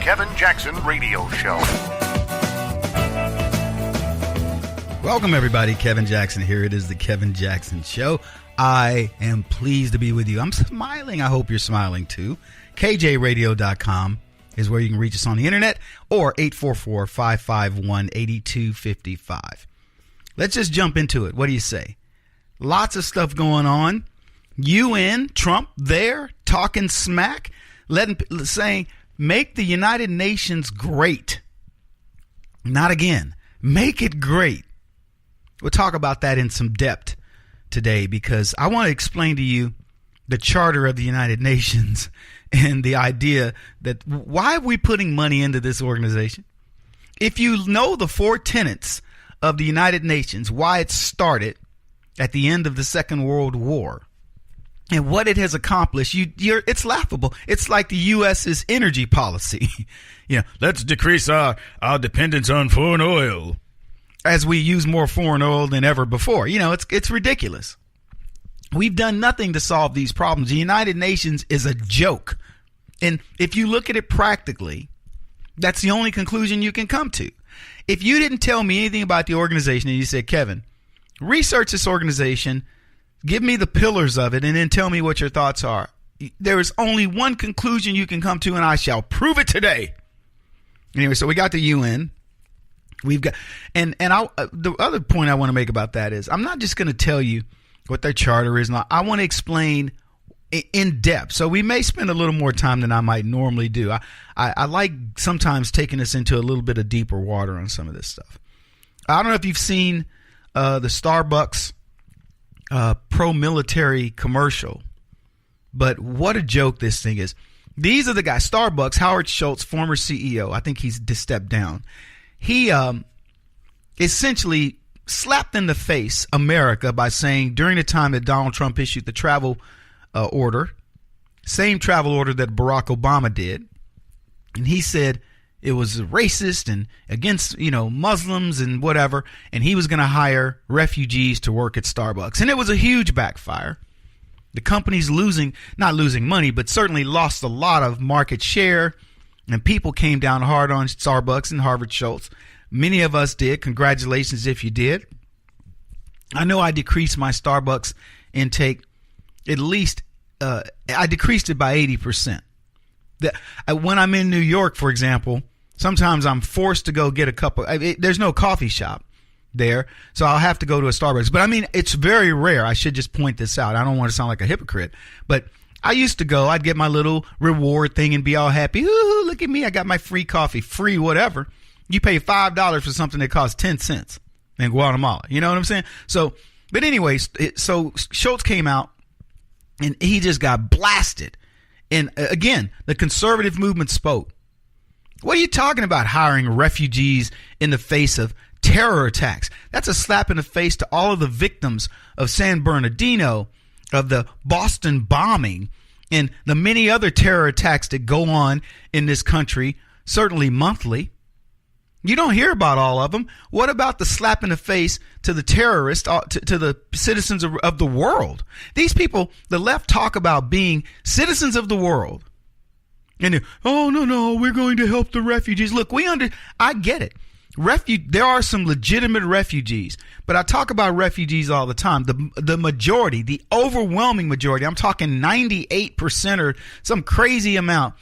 Kevin Jackson Radio Show. Welcome, everybody. Kevin Jackson here. It is the Kevin Jackson Show. I am pleased to be with you. I'm smiling. I hope you're smiling, too. KJRadio.com is where you can reach us on the internet, or 844-551-8255. Let's just jump into it. What do you say? Lots of stuff going on. UN, Trump there, talking smack, saying, make the United Nations great. Not again. Make it great. We'll talk about that in some depth today, because I want to explain to you the charter of the United Nations and the idea that why are we putting money into this organization? If you know the four tenets of the United Nations, why it started at the end of the Second World War, and what it has accomplished, it's laughable. It's like the U.S.'s energy policy. Let's decrease our dependence on foreign oil as we use more foreign oil than ever before. It's ridiculous. We've done nothing to solve these problems. The United Nations is a joke. And if you look at it practically, that's the only conclusion you can come to. If you didn't tell me anything about the organization and you said, Kevin, research this organization, give me the pillars of it, and then tell me what your thoughts are, there is only one conclusion you can come to, and I shall prove it today. Anyway, so we got the UN. We've got, the other point I want to make about that is I'm not just going to tell you what their charter is. I want to explain in depth. So we may spend a little more time than I might normally do. I like sometimes taking us into a little bit of deeper water on some of this stuff. I don't know if you've seen the Starbucks pro-military commercial, but what a joke this thing is. These are the guys. Starbucks, Howard Schultz, former CEO. I think he's stepped down. He essentially slapped in the face America by saying during the time that Donald Trump issued the travel order, same travel order that Barack Obama did, and he said it was racist and against, Muslims and whatever, and he was going to hire refugees to work at Starbucks. And it was a huge backfire. The company's not losing money, but certainly lost a lot of market share, and people came down hard on Starbucks and Howard Schultz. Many of us did. Congratulations if you did. I know I decreased my Starbucks intake at least, I decreased it by 80%. When I'm in New York, for example, sometimes I'm forced to go get a cup of, there's no coffee shop there, so I'll have to go to a Starbucks. But it's very rare. I should just point this out. I don't want to sound like a hypocrite, but I used to go, I'd get my little reward thing and be all happy. Ooh, look at me. I got my free coffee, free whatever. You pay $5 for something that costs 10 cents in Guatemala. You know what I'm saying? So, but anyways, so Schultz came out and he just got blasted. And again, the conservative movement spoke. What are you talking about hiring refugees in the face of terror attacks? That's a slap in the face to all of the victims of San Bernardino, of the Boston bombing, and the many other terror attacks that go on in this country, certainly monthly. You don't hear about all of them. What about the slap in the face to the terrorists, to the citizens of the world? These people, the left, talk about being citizens of the world. And no, we're going to help the refugees. Look, I get it. There are some legitimate refugees, but I talk about refugees all the time. The majority, the overwhelming majority, I'm talking 98% or some crazy amount,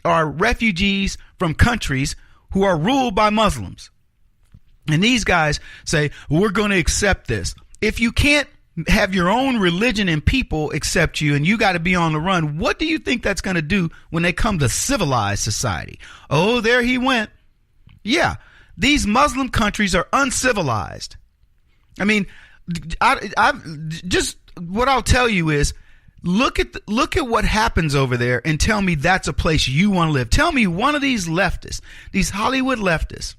are refugees from countries who are ruled by Muslims. And these guys say, we're going to accept this. If you can't have your own religion and people accept you and you got to be on the run, what do you think that's going to do when they come to civilized society? Oh, there he went. Yeah, these Muslim countries are uncivilized. I mean, what I'll tell you is, look at what happens over there and tell me that's a place you want to live. Tell me one of these leftists, these Hollywood leftists,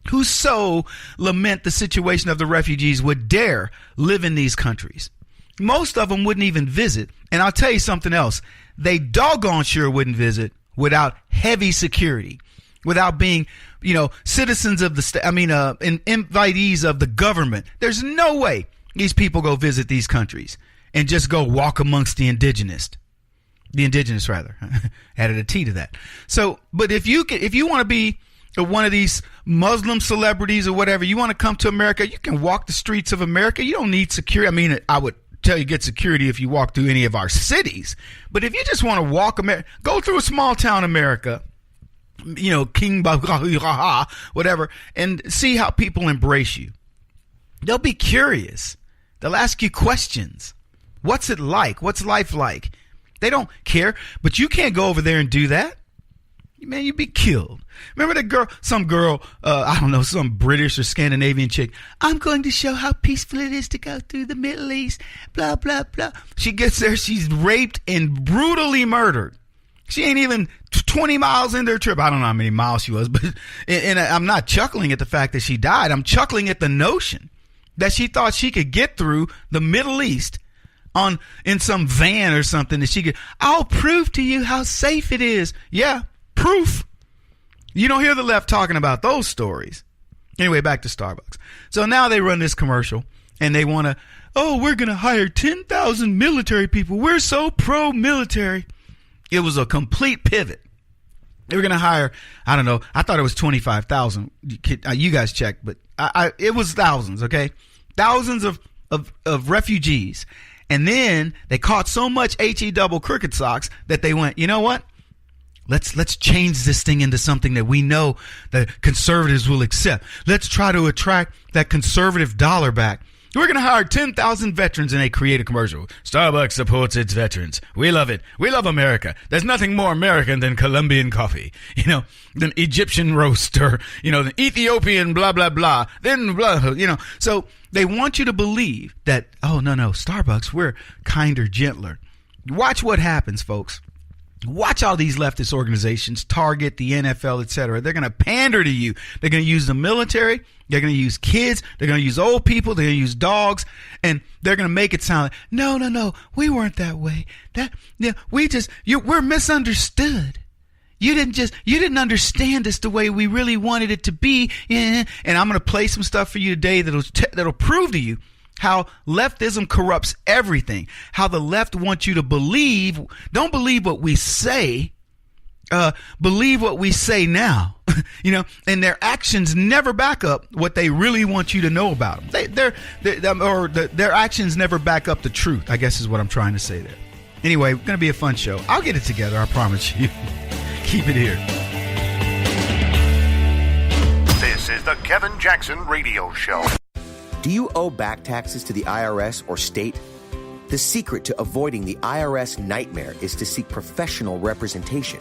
who so lament the situation of the refugees would dare live in these countries. Most of them wouldn't even visit. And I'll tell you something else. They doggone sure wouldn't visit without heavy security, without being, citizens of the state, invitees of the government. There's no way these people go visit these countries and just go walk amongst the indigenous. The indigenous, rather. Added a T to that. So, but if you want to be one of these Muslim celebrities or whatever, you want to come to America, you can walk the streets of America. You don't need security. I mean, I would tell you get security if you walk through any of our cities. But if you just want to walk America, go through a small town America, King whatever, and see how people embrace you. They'll be curious. They'll ask you questions. What's it like? What's life like? They don't care, but you can't go over there and do that. Man, you'd be killed. Remember that girl, some British or Scandinavian chick. I'm going to show how peaceful it is to go through the Middle East, blah, blah, blah. She gets there, she's raped and brutally murdered. She ain't even 20 miles into her trip. I don't know how many miles she was, but and I'm not chuckling at the fact that she died. I'm chuckling at the notion that she thought she could get through the Middle East in some van or something that she could. I'll prove to you how safe it is. Yeah, proof. You don't hear the left talking about those stories. Anyway, back to Starbucks. So now they run this commercial and they want to, we're going to hire 10,000 military people. We're so pro-military. It was a complete pivot. They were going to hire, I don't know, I thought it was 25,000. You guys checked, but it was thousands, okay? Thousands of refugees. And then they caught so much HE double crooked socks that they went, you know what? Let's change this thing into something that we know that conservatives will accept. Let's try to attract that conservative dollar back. We're going to hire 10,000 veterans, and they create a commercial. Starbucks supports its veterans. We love it. We love America. There's nothing more American than Colombian coffee, than Egyptian roast or, the Ethiopian blah, blah, blah. Then blah, So they want you to believe that, no, Starbucks, we're kinder, gentler. Watch what happens, folks. Watch all these leftist organizations, Target, the NFL, etc. They're going to pander to you. They're going to use the military. They're going to use kids. They're going to use old people. They're going to use dogs. And they're going to make it sound like, no, we weren't that way. We're misunderstood. You didn't understand us the way we really wanted it to be. And I'm going to play some stuff for you today that'll prove to you how leftism corrupts everything, how the left wants you to believe, don't believe what we say, believe what we say now, and their actions never back up what they really want you to know about them. Their actions never back up the truth, I guess is what I'm trying to say there. Anyway, going to be a fun show. I'll get it together, I promise you. Keep it here. This is the Kevin Jackson Radio Show. Do you owe back taxes to the IRS or state? The secret to avoiding the IRS nightmare is to seek professional representation.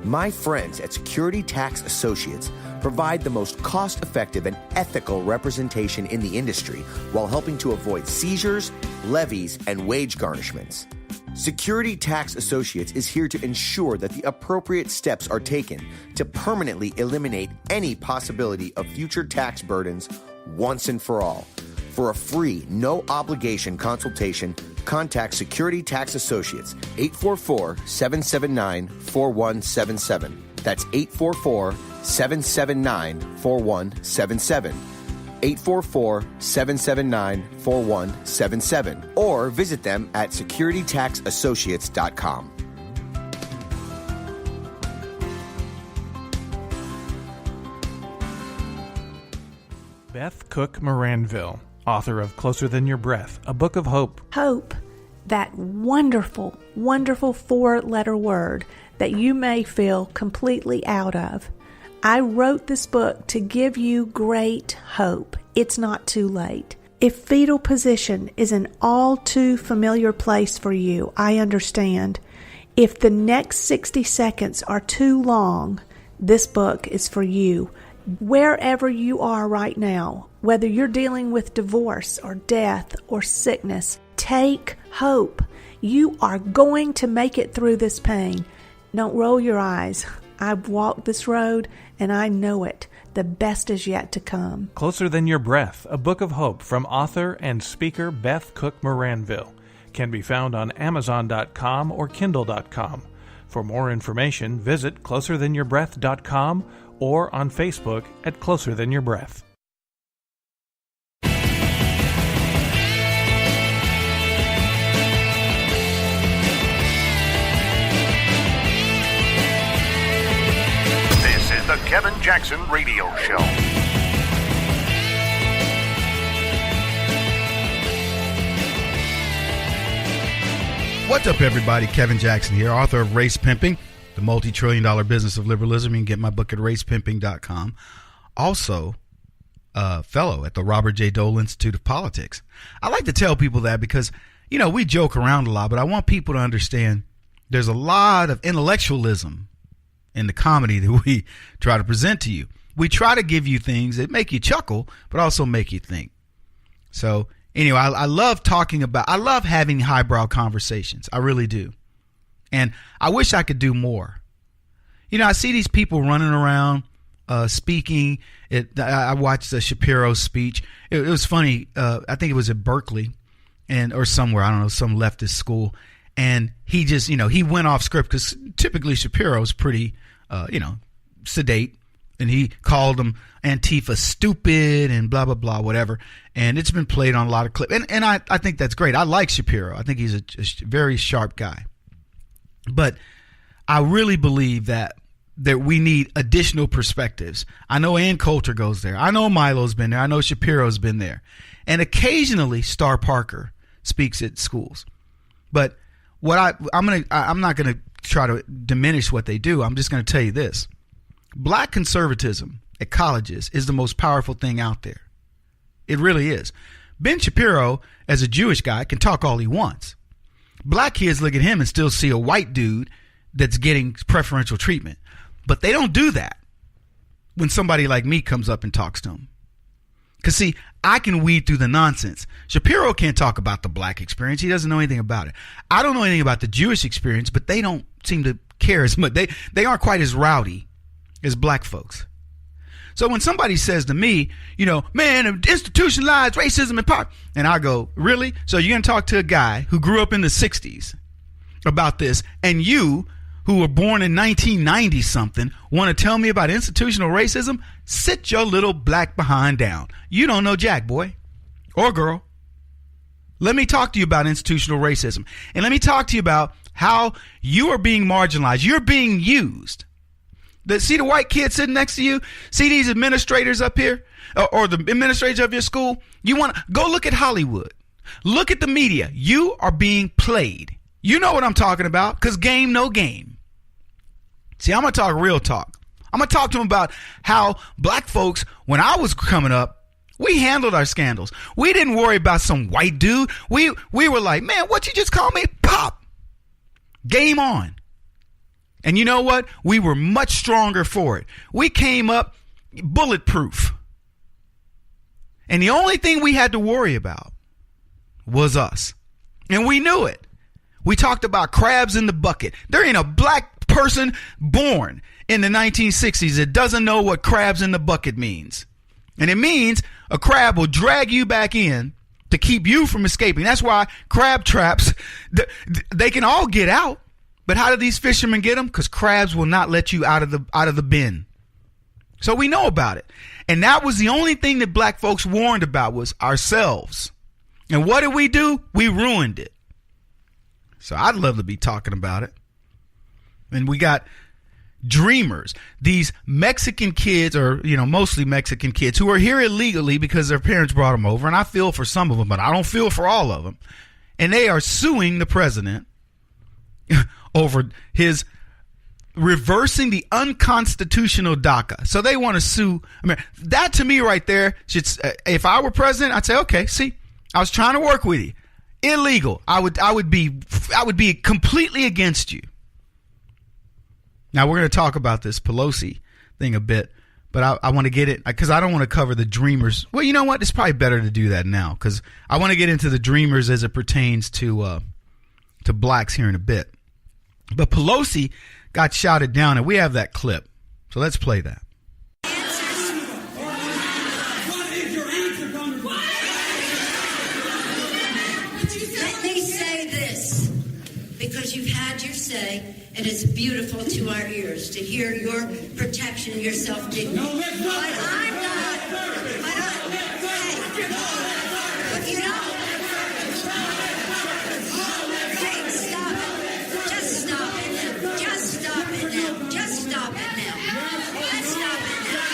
My friends at Security Tax Associates provide the most cost-effective and ethical representation in the industry while helping to avoid seizures, levies, and wage garnishments. Security Tax Associates is here to ensure that the appropriate steps are taken to permanently eliminate any possibility of future tax burdens once and for all. For a free, no-obligation consultation, contact Security Tax Associates, 844-779-4177. That's 844-779-4177. 844-779-4177. Or visit them at securitytaxassociates.com. Beth Cook Moranville, author of Closer Than Your Breath, a book of hope. Hope, that wonderful, wonderful four-letter word that you may feel completely out of. I wrote this book to give you great hope. It's not too late. If fetal position is an all too familiar place for you, I understand. If the next 60 seconds are too long, this book is for you. Wherever you are right now, whether you're dealing with divorce or death or sickness, take hope. You are going to make it through this pain. Don't roll your eyes. I've walked this road and I know it. The best is yet to come. Closer Than Your Breath, a book of hope from author and speaker Beth Cook Moranville, can be found on Amazon.com or Kindle.com. For more information, visit closerthanyourBreath.com or on Facebook at Closer Than Your Breath. Jackson Radio Show. What's up, everybody? Kevin Jackson here, author of Race Pimping, the multi-trillion-dollar business of liberalism. You can get my book at racepimping.com. Also, fellow at the Robert J. Dole Institute of Politics. I like to tell people that because, you know, we joke around a lot, but I want people to understand there's a lot of intellectualism in the comedy that we try to present to you. We try to give you things that make you chuckle, but also make you think. So, anyway, I love I love having highbrow conversations. I really do. And I wish I could do more. You know, I see these people running around speaking. I watched Shapiro's speech. It was funny. I think it was at Berkeley or somewhere. I don't know, some leftist school. And he just, he went off script because typically Shapiro's pretty, sedate. And he called them Antifa stupid and blah, blah, blah, whatever. And it's been played on a lot of clips. And I think that's great. I like Shapiro. I think he's a very sharp guy. But I really believe that we need additional perspectives. I know Ann Coulter goes there. I know Milo's been there. I know Shapiro's been there. And occasionally Star Parker speaks at schools. But I'm not going to try to diminish what they do. I'm just going to tell you this. Black conservatism at colleges is the most powerful thing out there. It really is. Ben Shapiro, as a Jewish guy, can talk all he wants. Black kids look at him and still see a white dude that's getting preferential treatment. But they don't do that when somebody like me comes up and talks to them. Because, see, I can weed through the nonsense. Shapiro can't talk about the black experience. He doesn't know anything about it. I don't know anything about the Jewish experience, but they don't seem to care as much. They aren't quite as rowdy as black folks. So when somebody says to me, man, institutionalized racism and power, and I go, really? So you're going to talk to a guy who grew up in the 60s about this, and you, who were born in 1990 something, want to tell me about institutional racism? Sit your little black behind down. You don't know jack, boy or girl. Let me talk to you about institutional racism. And let me talk to you about how you are being marginalized. You're being used. See the white kid sitting next to you? See these administrators up here? Or the administrators of your school? You want to go look at Hollywood. Look at the media. You are being played. You know what I'm talking about, because game, no game. See, I'm going to talk real talk. I'm going to talk to them about how black folks, when I was coming up, we handled our scandals. We didn't worry about some white dude. We were like, man, what you just call me? Pop. Game on. And you know what? We were much stronger for it. We came up bulletproof. And the only thing we had to worry about was us. And we knew it. We talked about crabs in the bucket. There ain't a black person born in the 1960s that doesn't know what crabs in the bucket means. And it means a crab will drag you back in to keep you from escaping. That's why crab traps, they can all get out. But how do these fishermen get them? Because crabs will not let you out of the bin. So we know about it. And that was the only thing that black folks warned about, was ourselves. And what did we do? We ruined it. So I'd love to be talking about it. And we got dreamers, these Mexican kids, or mostly Mexican kids, who are here illegally because their parents brought them over. And I feel for some of them, but I don't feel for all of them. And they are suing the president over his reversing the unconstitutional DACA. So they want to sue. I mean, that to me right there, if I were president, I'd say, okay, see, I was trying to work with you. Illegal. I would be completely against you. Now we're going to talk about this Pelosi thing a bit, but I want to get it because I don't want to cover the dreamers. Well, you know what? It's probably better to do that now because I want to get into the dreamers as it pertains to blacks here in a bit. But Pelosi got shouted down, and we have that clip. So let's play that. What is your answer, Congressman? Let me say this, because you've had your say, and it's beautiful to our ears to hear your protection, your self-dignity. No, that's not. But I'm not. Hey, you know. Hey, stop it. Just stop it now. Just stop it now. Just stop it now. Let's stop it now.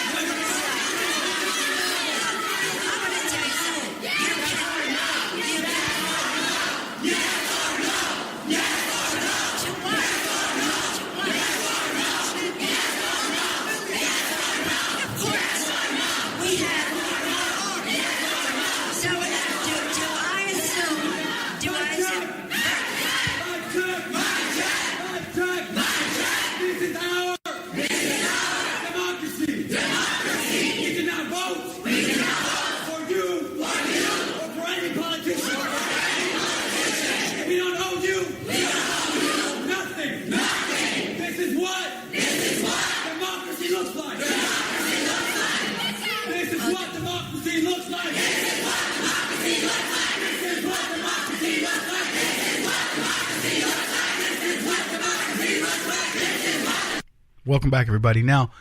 Welcome back, everybody. Now,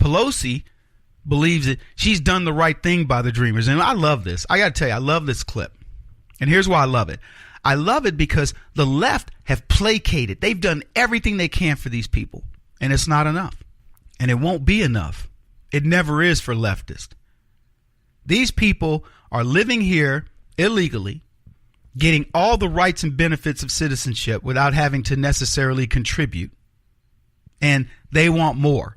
Pelosi believes that she's done the right thing by the Dreamers. And I love this. I got to tell you, I love this clip. And here's why I love it. I love it because the left have placated. They've done everything they can for these people. And it's not enough. And it won't be enough. It never is for leftists. These people are living here illegally, getting all the rights and benefits of citizenship without having to necessarily contribute. And they want more.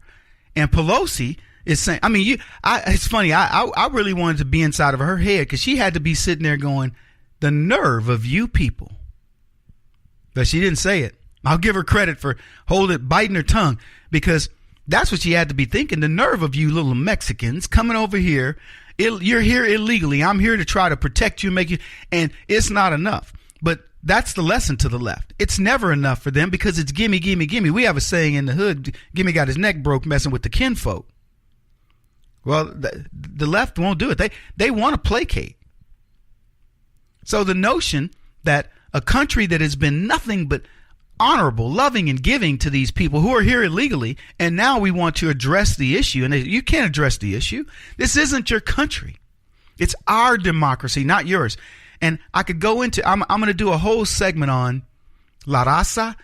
And Pelosi is saying, I mean, it's funny. I really wanted to be inside of her head because she had to be sitting there going, the nerve of you people. But she didn't say it. I'll give her credit for biting her tongue, because that's what she had to be thinking. The nerve of you little Mexicans coming over here. You're here illegally. I'm here to try to protect you and make you. And it's not enough. But that's the lesson to the left. It's never enough for them because it's gimme, gimme, gimme. We have a saying in the hood, gimme got his neck broke messing with the kinfolk. Well, the left won't do it. They want to placate. So the notion that a country that has been nothing but honorable, loving, and giving to these people who are here illegally, and now we want to address the issue, and you can't address the issue. This isn't your country. It's our democracy, not yours. And I could go into, I'm going to do a whole segment on La Raza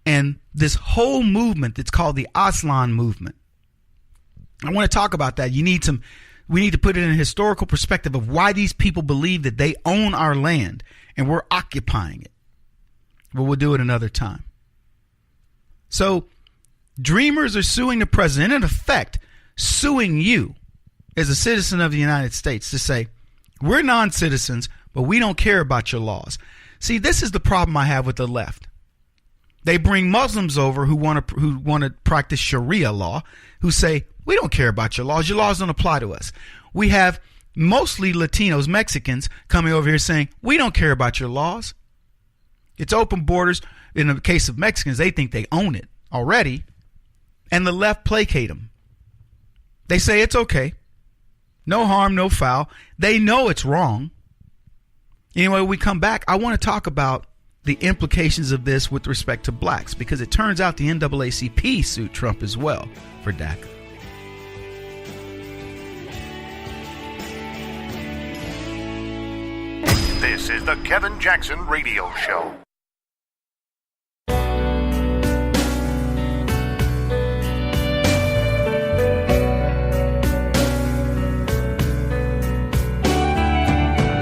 and this whole movement that's called the Aslan movement. I want to talk about that. We need to put it in a historical perspective of why these people believe that they own our land and we're occupying it. But we'll do it another time. So Dreamers are suing the president, in effect, suing you as a citizen of the United States to say, we're non-citizens, but we don't care about your laws. See, this is the problem I have with the left. They bring Muslims over who want to practice Sharia law, who say, we don't care about your laws. Your laws don't apply to us. We have mostly Latinos, Mexicans, coming over here saying, we don't care about your laws. It's open borders. In the case of Mexicans, they think they own it already. And the left placate them. They say it's okay. No harm, no foul. They know it's wrong. Anyway, when we come back, I want to talk about the implications of this with respect to blacks, because it turns out the NAACP sued Trump as well for DACA. This is the Kevin Jackson Radio Show.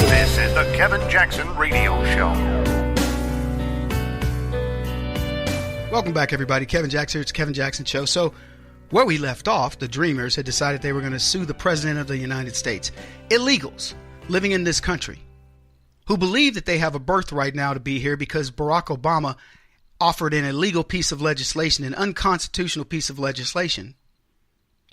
This is the Kevin Jackson Radio Show. Welcome back, everybody. Kevin Jackson. It's Kevin Jackson Show. So where we left off, the Dreamers had decided they were going to sue the President of the United States. Illegals living in this country who believe that they have a birthright now to be here because Barack Obama offered an illegal piece of legislation, an unconstitutional piece of legislation.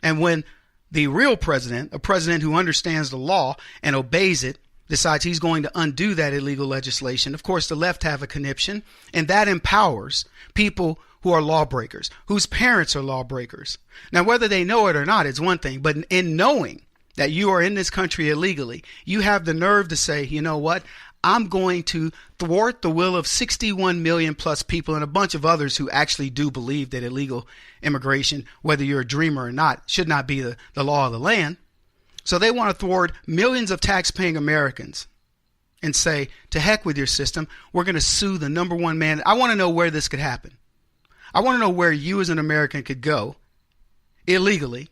And when the real president, a president who understands the law and obeys it, decides he's going to undo that illegal legislation, of course, the left have a conniption, and that empowers people who are lawbreakers, whose parents are lawbreakers. Now, whether they know it or not is one thing, but in knowing that you are in this country illegally, you have the nerve to say, you know what? I'm going to thwart the will of 61 million plus people and a bunch of others who actually do believe that illegal immigration, whether you're a dreamer or not, should not be the law of the land. So they want to thwart millions of tax-paying Americans and say, to heck with your system. We're going to sue the number one man. I want to know where this could happen. I want to know where you as an American could go illegally,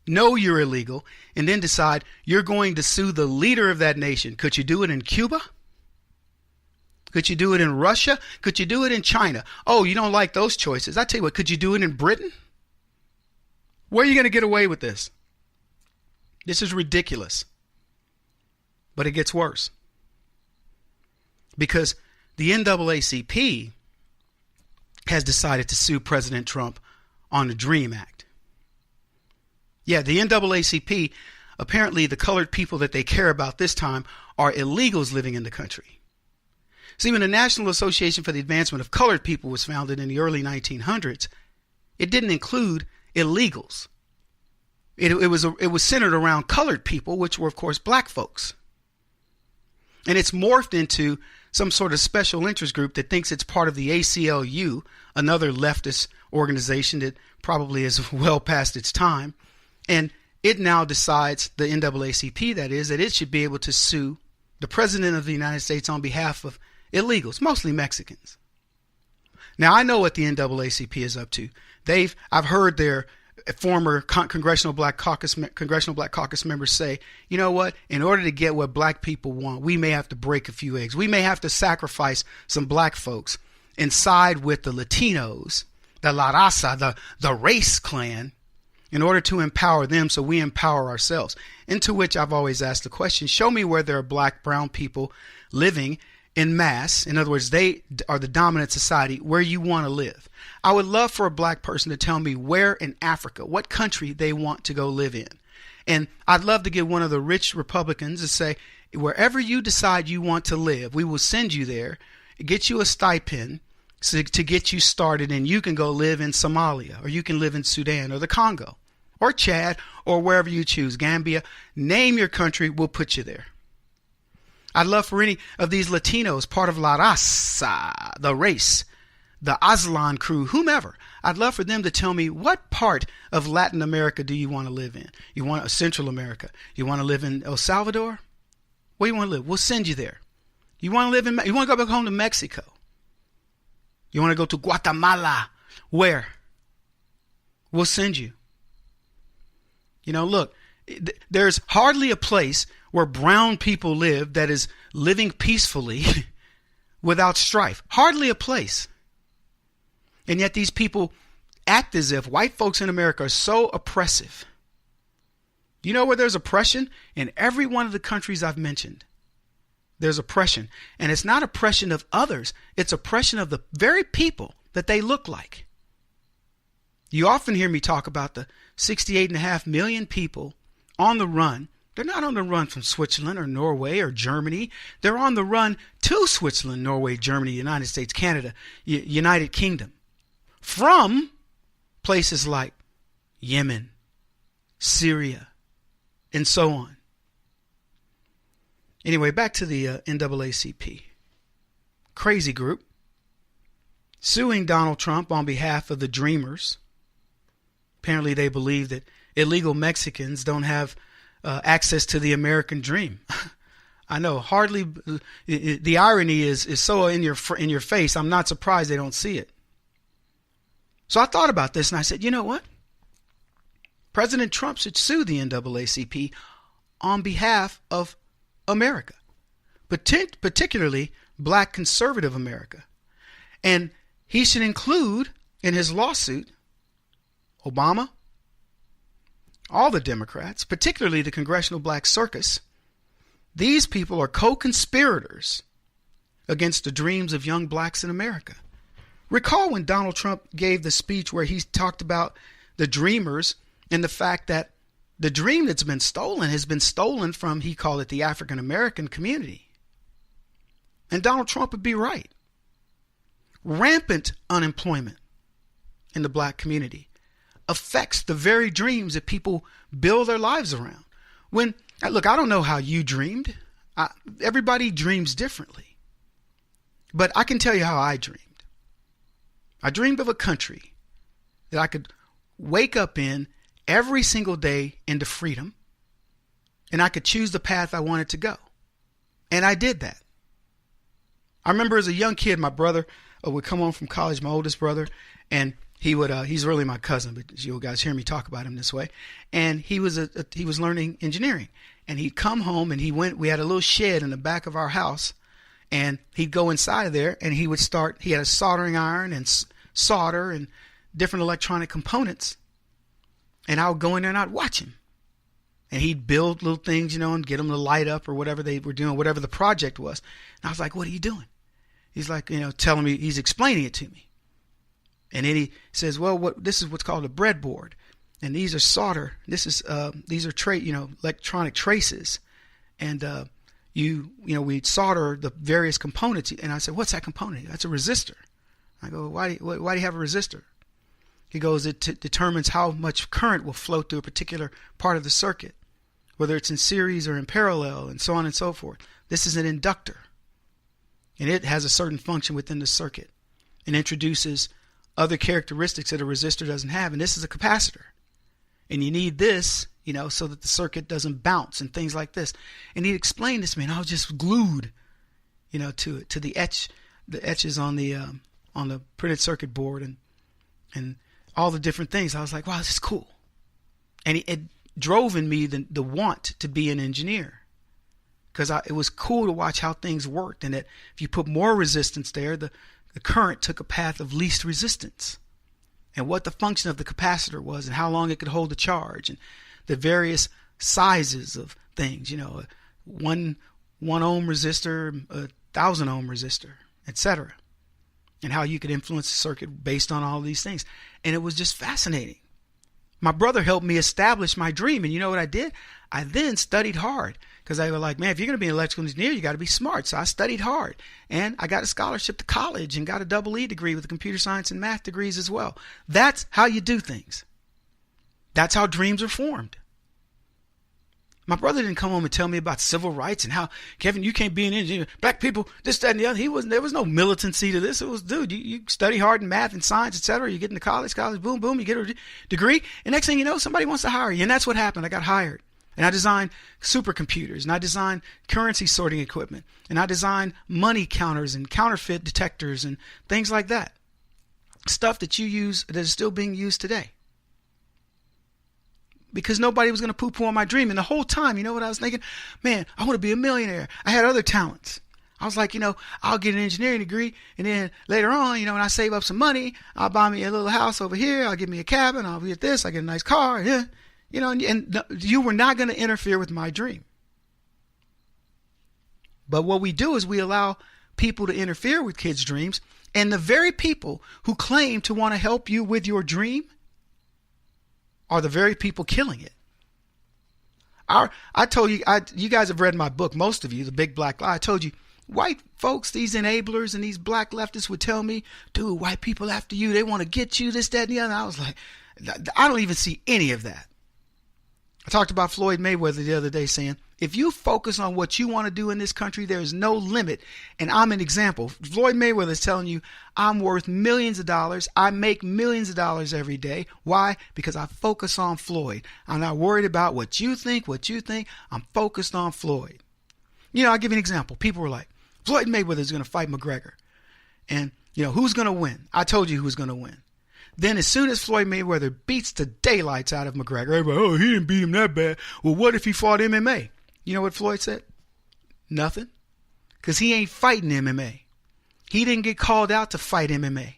know you're illegal, and then decide you're going to sue the leader of that nation. Could you do it in Cuba? Could you do it in Russia? Could you do it in China? Oh, you don't like those choices. I tell you what, could you do it in Britain? Where are you going to get away with this? This is ridiculous. But it gets worse. Because the NAACP has decided to sue President Trump on the DREAM Act. Yeah, the NAACP, apparently the colored people that they care about this time are illegals living in the country. See, when the National Association for the Advancement of Colored People was founded in the early 1900s, it didn't include illegals. It was centered around colored people, which were, of course, black folks. And it's morphed into some sort of special interest group that thinks it's part of the ACLU, another leftist organization that probably is well past its time. And it now decides, the NAACP that is, that it should be able to sue the President of the United States on behalf of illegals, mostly Mexicans. Now, I know what the NAACP is up to. I've heard their former Congressional Black Caucus members say, you know what, in order to get what black people want, we may have to break a few eggs. We may have to sacrifice some black folks and side with the Latinos, the La Raza, the race clan, in order to empower them so we empower ourselves. Into which I've always asked the question, show me where there are black, brown people living in mass. In other words, they are the dominant society where you want to live. I would love for a black person to tell me where in Africa, what country they want to go live in. And I'd love to get one of the rich Republicans to say, wherever you decide you want to live, we will send you there, get you a stipend to get you started, and you can go live in Somalia, or you can live in Sudan or the Congo or Chad or wherever you choose, Gambia. Name your country, we'll put you there. I'd love for any of these Latinos, part of La Raza, the race, the Aztlan crew, whomever, I'd love for them to tell me, what part of Latin America do you want to live in? You want Central America? You want to live in El Salvador? Where do you want to live? We'll send you there. You want to go back home to Mexico? You want to go to Guatemala? Where? We'll send you. You know, look, there's hardly a place where brown people live that is living peacefully without strife. Hardly a place. And yet these people act as if white folks in America are so oppressive. You know where there's oppression? In every one of the countries I've mentioned, there's oppression. And it's not oppression of others. It's oppression of the very people that they look like. You often hear me talk about the 68.5 million people on the run. They're not on the run from Switzerland or Norway or Germany. They're on the run to Switzerland, Norway, Germany, United States, Canada, United Kingdom, from places like Yemen, Syria, and so on. Anyway, back to the NAACP. Crazy group suing Donald Trump on behalf of the Dreamers. Apparently they believe that illegal Mexicans don't have access to the American dream. I know, hardly. The irony is so in your face. I'm not surprised they don't see it. So I thought about this and I said, you know what? President Trump should sue the NAACP on behalf of America, particularly black conservative America. And he should include in his lawsuit Obama, all the Democrats, particularly the Congressional Black Circus. These people are co-conspirators against the dreams of young blacks in America. Recall when Donald Trump gave the speech where he talked about the dreamers and the fact that the dream that's been stolen has been stolen from, he called it, the African American community. And Donald Trump would be right. Rampant unemployment in the black community affects the very dreams that people build their lives around. Look, I don't know how you dreamed. Everybody dreams differently. But I can tell you how I dreamed. I dreamed of a country that I could wake up in every single day into freedom, and I could choose the path I wanted to go. And I did that. I remember as a young kid, my brother would come home from college, my oldest brother, and he's really my cousin, but you guys hear me talk about him this way. And he was learning engineering, and he'd come home and we had a little shed in the back of our house, and he'd go inside of there and he had a soldering iron and solder and different electronic components. And I would go in there and I'd watch him. And he'd build little things, and get them to light up or whatever they were doing, whatever the project was. And I was like, what are you doing? He's like, telling me, he's explaining it to me. And then he says, well, this is what's called a breadboard. And these are solder. These are electronic traces. And we'd solder the various components. And I said, what's that component? That's a resistor. I go, why do you have a resistor? He goes, it determines how much current will flow through a particular part of the circuit. whether it's in series or in parallel and so on and so forth. This is an inductor, and it has a certain function within the circuit and introduces other characteristics that a resistor doesn't have. And this is a capacitor, and you need this, so that the circuit doesn't bounce and things like this. And he explained this to me, and I was just glued, to it, to the etches on the printed circuit board and all the different things. I was like, wow, this is cool. And it drove in me the want to be an engineer, because it was cool to watch how things worked, and that if you put more resistance there, the current took a path of least resistance, and what the function of the capacitor was and how long it could hold the charge, and the various sizes of things, 1 ohm resistor, 1,000 ohm resistor, etc., and how you could influence the circuit based on all these things. And it was just fascinating. My brother helped me establish my dream, and you know what I did? I then studied hard, because they were like, man, if you're going to be an electrical engineer, you got to be smart. So I studied hard, and I got a scholarship to college and got a double-E degree with computer science and math degrees as well. That's how you do things. That's how dreams are formed. My brother didn't come home and tell me about civil rights and how, Kevin, you can't be an engineer. Black people, this, that, and the other. There was no militancy to this. It was, dude, you study hard in math and science, etc. You get into college, boom, boom, you get a degree. And next thing you know, somebody wants to hire you. And that's what happened. I got hired. And I designed supercomputers, and I designed currency sorting equipment, and I designed money counters and counterfeit detectors and things like that. Stuff that you use that is still being used today. Because nobody was going to poo-poo on my dream. And the whole time, you know what I was thinking? Man, I want to be a millionaire. I had other talents. I was like, I'll get an engineering degree, and then later on, when I save up some money, I'll buy me a little house over here. I'll get me a cabin. I'll get this. I'll get a nice car. Yeah. And you were not going to interfere with my dream. But what we do is we allow people to interfere with kids' dreams, and the very people who claim to want to help you with your dream are the very people killing it. I told you, you guys have read my book, most of you, The Big Black Lie. I told you, white folks, these enablers and these black leftists would tell me, dude, white people after you, they want to get you, this, that, and the other. I was like, I don't even see any of that. I talked about Floyd Mayweather the other day saying, if you focus on what you want to do in this country, there is no limit. And I'm an example. Floyd Mayweather is telling you, I'm worth millions of dollars. I make millions of dollars every day. Why? Because I focus on Floyd. I'm not worried about what you think. I'm focused on Floyd. I'll give you an example. People were like, Floyd Mayweather is going to fight McGregor. And, who's going to win? I told you who's going to win. Then as soon as Floyd Mayweather beats the daylights out of McGregor, everybody, he didn't beat him that bad. Well, what if he fought MMA? You know what Floyd said? Nothing. Because he ain't fighting MMA. He didn't get called out to fight MMA.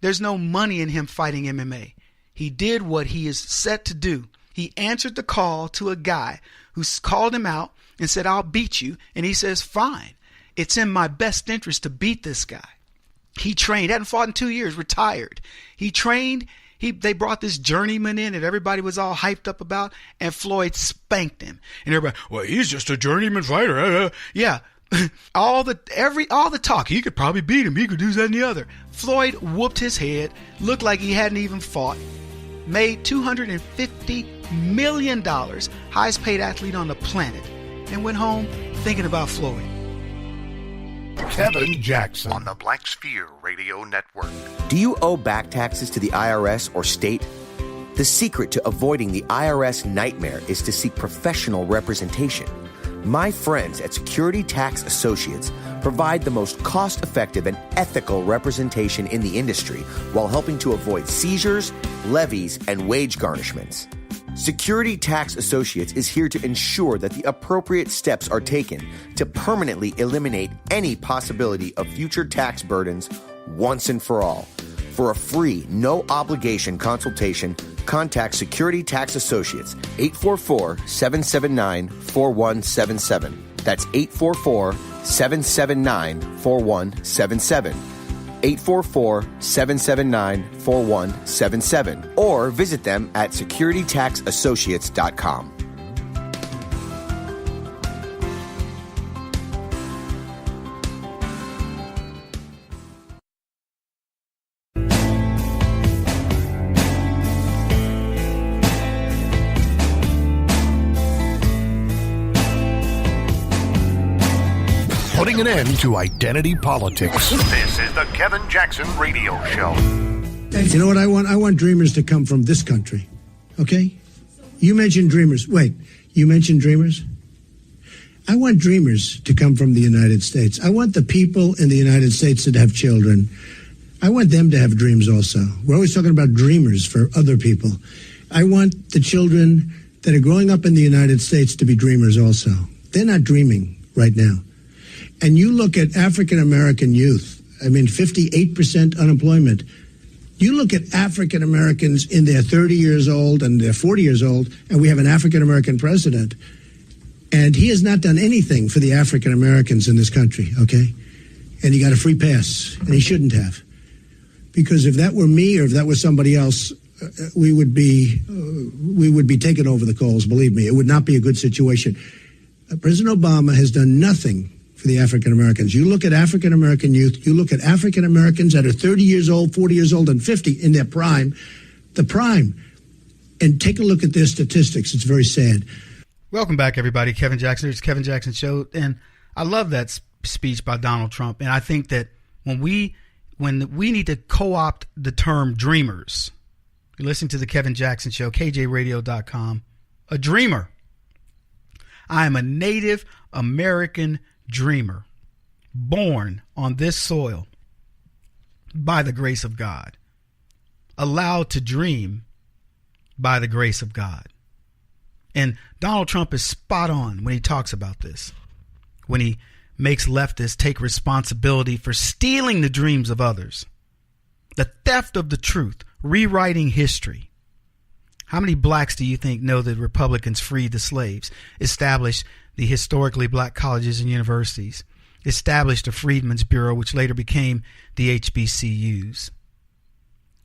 There's no money in him fighting MMA. He did what he is set to do. He answered the call to a guy who called him out and said, I'll beat you. And he says, fine. It's in my best interest to beat this guy. He trained, hadn't fought in 2 years, retired. He trained. They brought this journeyman in that everybody was all hyped up about, and Floyd spanked him. And everybody, well, he's just a journeyman fighter. Yeah. all the talk. He could probably beat him. He could do that and the other. Floyd whooped his head, looked like he hadn't even fought, made $250 million, highest paid athlete on the planet, and went home thinking about Floyd. Kevin Jackson on the Black Sphere Radio Network. Do you owe back taxes to the IRS or state? The secret to avoiding the IRS nightmare is to seek professional representation. My friends at Security Tax Associates provide the most cost-effective and ethical representation in the industry while helping to avoid seizures, levies, and wage garnishments. Security Tax Associates is here to ensure that the appropriate steps are taken to permanently eliminate any possibility of future tax burdens once and for all. For a free, no-obligation consultation, contact Security Tax Associates, 844-779-4177. That's 844-779-4177. 844-779-4177, or visit them at securitytaxassociates.com. putting an end to identity politics. This is the Kevin Jackson Radio Show. You know what I want? I want dreamers to come from this country. Okay? You mentioned dreamers. Wait, you mentioned dreamers? I want dreamers to come from the United States. I want the people in the United States that have children. I want them to have dreams also. We're always talking about dreamers for other people. I want the children that are growing up in the United States to be dreamers also. They're not dreaming right now. And you look at African American youth, 58% unemployment. You look at African Americans in their 30 years old and they're 40 years old, and we have an African American president, and he has not done anything for the African Americans in this country, okay? And he got a free pass, and he shouldn't have. Because if that were me or if that was somebody else, we would be taken over the coals, believe me. It would not be a good situation. President Obama has done nothing for the African Americans. You look at African American youth, you look at African Americans that are 30 years old, 40 years old, and 50 in their prime, the prime, and take a look at their statistics. It's very sad. Welcome back, everybody. Kevin Jackson. It's Kevin Jackson Show, and I love that speech by Donald Trump. And I think that when we need to co-opt the term dreamers, you listen to the Kevin Jackson Show, KJRadio.com. A dreamer. I am a Native American dreamer, born on this soil by the grace of God, allowed to dream by the grace of God. And Donald Trump is spot on when he talks about this, when he makes leftists take responsibility for stealing the dreams of others, the theft of the truth, rewriting history. How many blacks do you think know that Republicans freed the slaves, established the historically black colleges and universities, established the Freedmen's Bureau, which later became the HBCUs,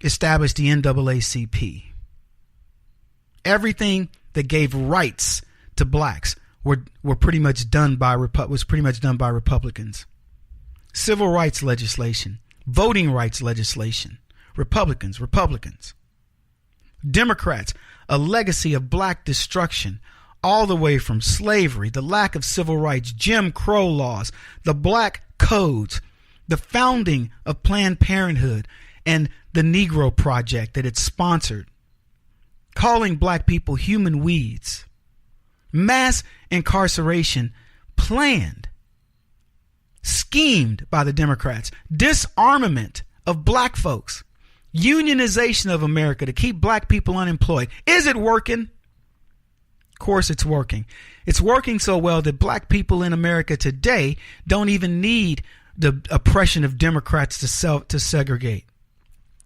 established the NAACP? Everything that gave rights to blacks were pretty much done by Republicans. Civil rights legislation, voting rights legislation, Republicans. Democrats, a legacy of black destruction, all the way from slavery, the lack of civil rights, Jim Crow laws, the black codes, the founding of Planned Parenthood, and the Negro Project that it sponsored, calling black people human weeds, mass incarceration planned, schemed by the Democrats, disarmament of black folks, unionization of America to keep black people unemployed. Is it working? Of course it's working. It's working so well that black people in America today don't even need the oppression of Democrats to segregate.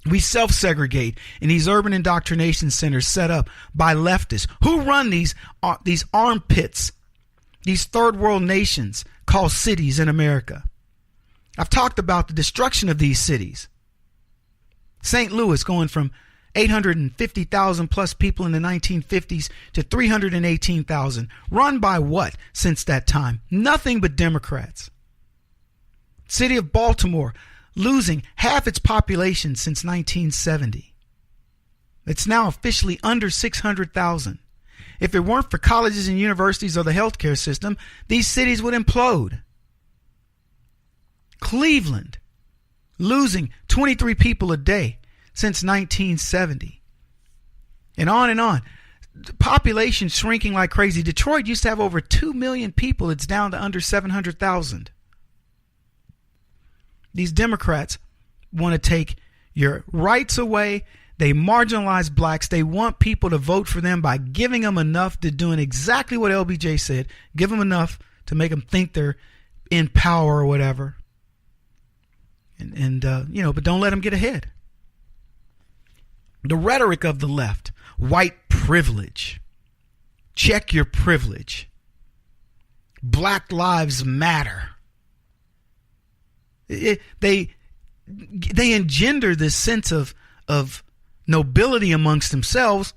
We self-segregate in these urban indoctrination centers set up by leftists who run these armpits, these third world nations called cities in America. I've talked about the destruction of these cities. St. Louis going from 850,000 plus people in the 1950s to 318,000. Run by what since that time? Nothing but Democrats. City of Baltimore losing half its population since 1970. It's now officially under 600,000. If it weren't for colleges and universities or the healthcare system, these cities would implode. Cleveland losing 23 people a day since 1970. And on and on. Population shrinking like crazy. Detroit used to have over 2 million people. It's down to under 700,000. These Democrats want to take your rights away. They marginalize blacks. They want people to vote for them by giving them enough to doing exactly what LBJ said. Give them enough to make them think they're in power or whatever. But don't let them get ahead. The rhetoric of the left, white privilege, check your privilege, Black Lives Matter. They engender this sense of nobility amongst themselves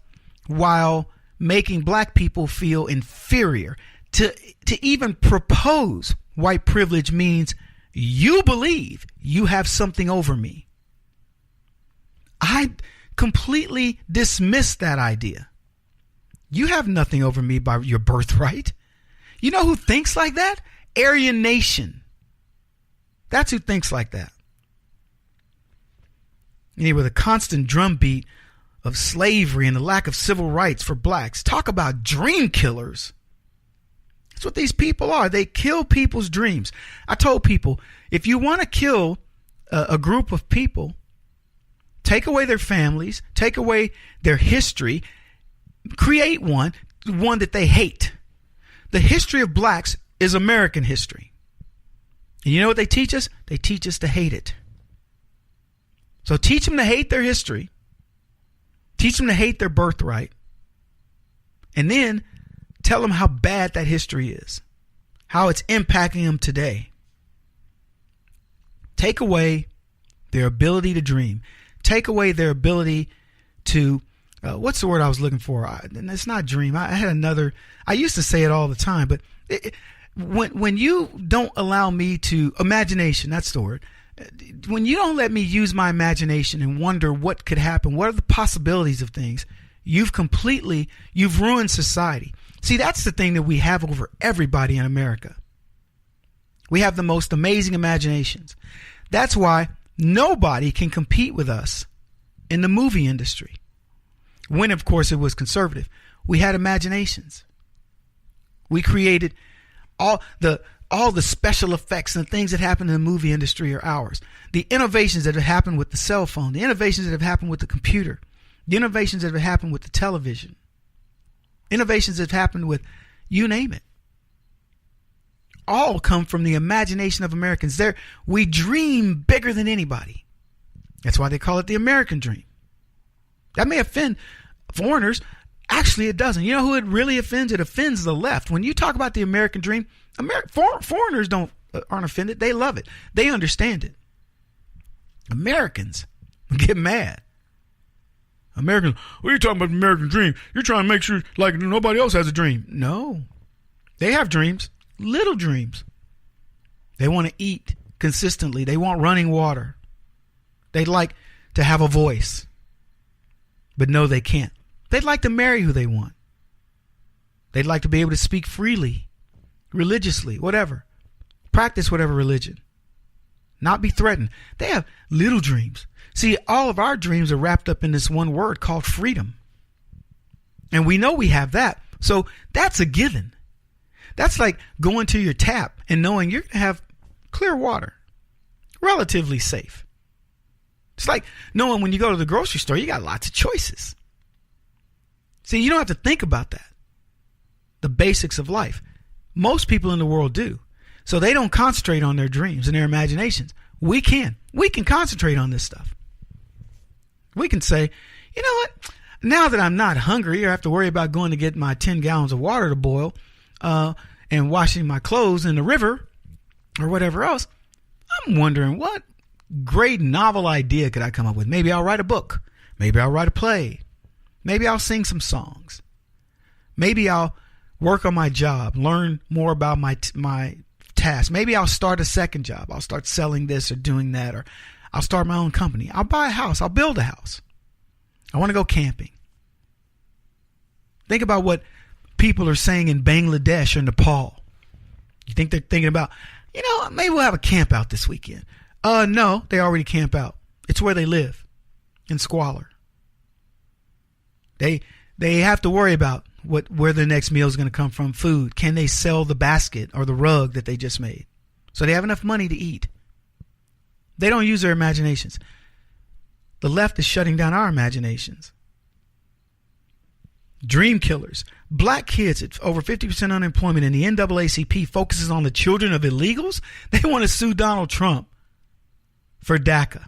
while making black people feel inferior. To even propose white privilege means you believe you have something over me. I completely dismiss that idea. You have nothing over me by your birthright. You know who thinks like that? Aryan Nation. That's who thinks like that. And with a constant drumbeat of slavery and the lack of civil rights for blacks. Talk about dream killers. That's what these people are. They kill people's dreams. I told people, if you want to kill a group of people, take away their families, take away their history, create one that they hate. The history of blacks is American history. And you know what they teach us? They teach us to hate it. So teach them to hate their history. Teach them to hate their birthright. And then tell them how bad that history is. How it's impacting them today. Take away their ability to dream. Take away their ability to, what's the word I was looking for? It's not dream. I used to say it all the time, but when you don't allow me to, imagination, that's the word. When you don't let me use my imagination and wonder what could happen, what are the possibilities of things, you've ruined society. See, that's the thing that we have over everybody in America. We have the most amazing imaginations. That's why nobody can compete with us in the movie industry. When, of course, it was conservative. We had imaginations. We created all the special effects and the things that happen in the movie industry are ours. The innovations that have happened with the cell phone, the innovations that have happened with the computer, the innovations that have happened with the television, innovations that have happened with, you name it, all come from the imagination of Americans. We dream bigger than anybody. That's why they call it the American dream. That may offend foreigners. Actually, it doesn't. You know who it really offends? It offends the left. When you talk about the American dream, foreigners aren't offended. They love it. They understand it. Americans get mad. Americans, what are you talking about the American dream? You're trying to make sure like nobody else has a dream. No. They have dreams, little dreams. They want to eat consistently. They want running water. They'd like to have a voice. But no, they can't. They'd like to marry who they want. They'd like to be able to speak freely, religiously, whatever. Practice whatever religion. Not be threatened. They have little dreams. See, all of our dreams are wrapped up in this one word called freedom. And we know we have that. So that's a given. That's like going to your tap and knowing you're going to have clear water. Relatively safe. It's like knowing when you go to the grocery store, you got lots of choices. See, you don't have to think about that. The basics of life. Most people in the world do. So they don't concentrate on their dreams and their imaginations. We can. We can concentrate on this stuff. We can say, you know what? Now that I'm not hungry or have to worry about going to get my 10 gallons of water to boil and washing my clothes in the river or whatever else, I'm wondering what great novel idea could I come up with? Maybe I'll write a book. Maybe I'll write a play. Maybe I'll sing some songs. Maybe I'll work on my job, learn more about my task. Maybe I'll start a second job. I'll start selling this or doing that, or I'll start my own company. I'll buy a house. I'll build a house. I want to go camping. Think about what people are saying in Bangladesh or Nepal. You think they're thinking about, maybe we'll have a camp out this weekend. No, they already camp out. It's where they live, in squalor. They have to worry about where the next meal is going to come from, food. Can they sell the basket or the rug that they just made? So they have enough money to eat. They don't use their imaginations. The left is shutting down our imaginations. Dream killers. Black kids at over 50% unemployment, and the NAACP focuses on the children of illegals. They want to sue Donald Trump for DACA.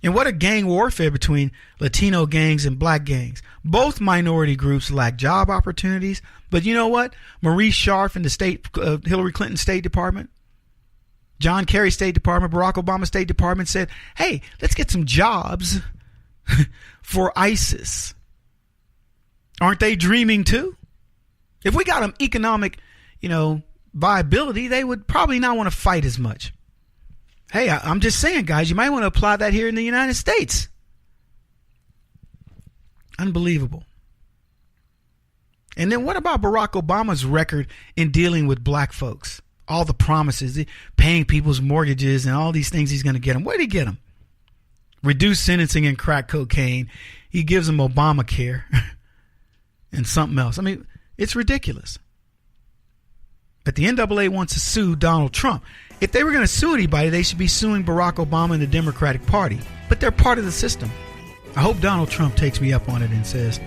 And what a gang warfare between Latino gangs and black gangs. Both minority groups lack job opportunities. But you know what? Maurice Scharf in the Hillary Clinton State Department, John Kerry State Department, Barack Obama State Department said, hey, let's get some jobs for ISIS. Aren't they dreaming too? If we got them economic, viability, they would probably not want to fight as much. Hey, I'm just saying, guys, you might want to apply that here in the United States. Unbelievable. And then what about Barack Obama's record in dealing with black folks? all the promises, paying people's mortgages and all these things he's going to get them. Where did he get them? Reduced sentencing in crack cocaine. He gives them Obamacare and something else. I mean, it's ridiculous. But the NAA wants to sue Donald Trump. If they were going to sue anybody, they should be suing Barack Obama and the Democratic Party. But they're part of the system. I hope Donald Trump takes me up on it and says,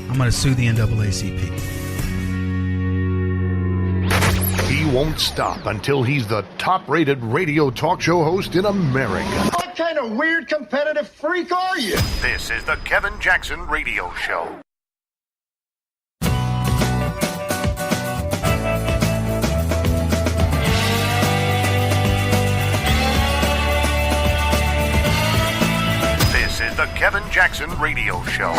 I'm going to sue the NAACP. He won't stop until he's the top-rated radio talk show host in America. What kind of weird competitive freak are you? This is the Kevin Jackson Radio Show. This is the Kevin Jackson Radio Show.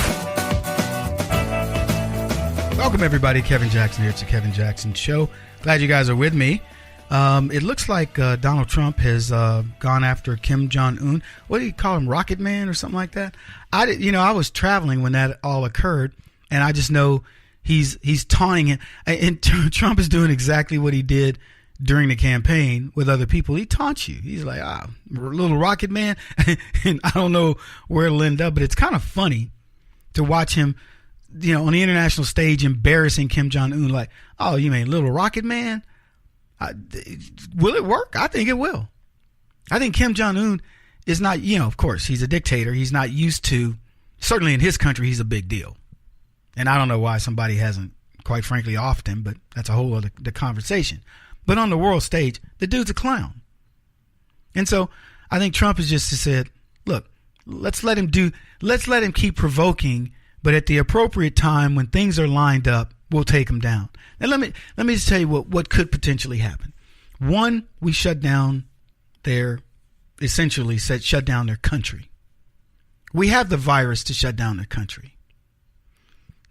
Welcome, everybody. Kevin Jackson here. It's the Kevin Jackson Show. Glad you guys are with me. It looks like Donald Trump has gone after Kim Jong-un. What do you call him, Rocket Man or something like that? I was traveling when that all occurred, and I just know he's taunting him. And Trump is doing exactly what he did during the campaign with other people. He taunts you. He's like, little Rocket Man. And I don't know where it'll end up, but it's kind of funny to watch him, on the international stage embarrassing Kim Jong-un, like, oh, you mean little Rocket Man? Will it work? I think it will. I think Kim Jong-un is not, of course, he's a dictator. He's not used to, certainly in his country, he's a big deal. And I don't know why somebody hasn't, quite frankly, offed him, but that's a whole other conversation. But on the world stage, the dude's a clown. And so I think Trump has just said, look, let's let him keep provoking, but at the appropriate time, when things are lined up, we'll take him down. And let me just tell you what could potentially happen. One, we shut down shut down their country. We have the virus to shut down their country.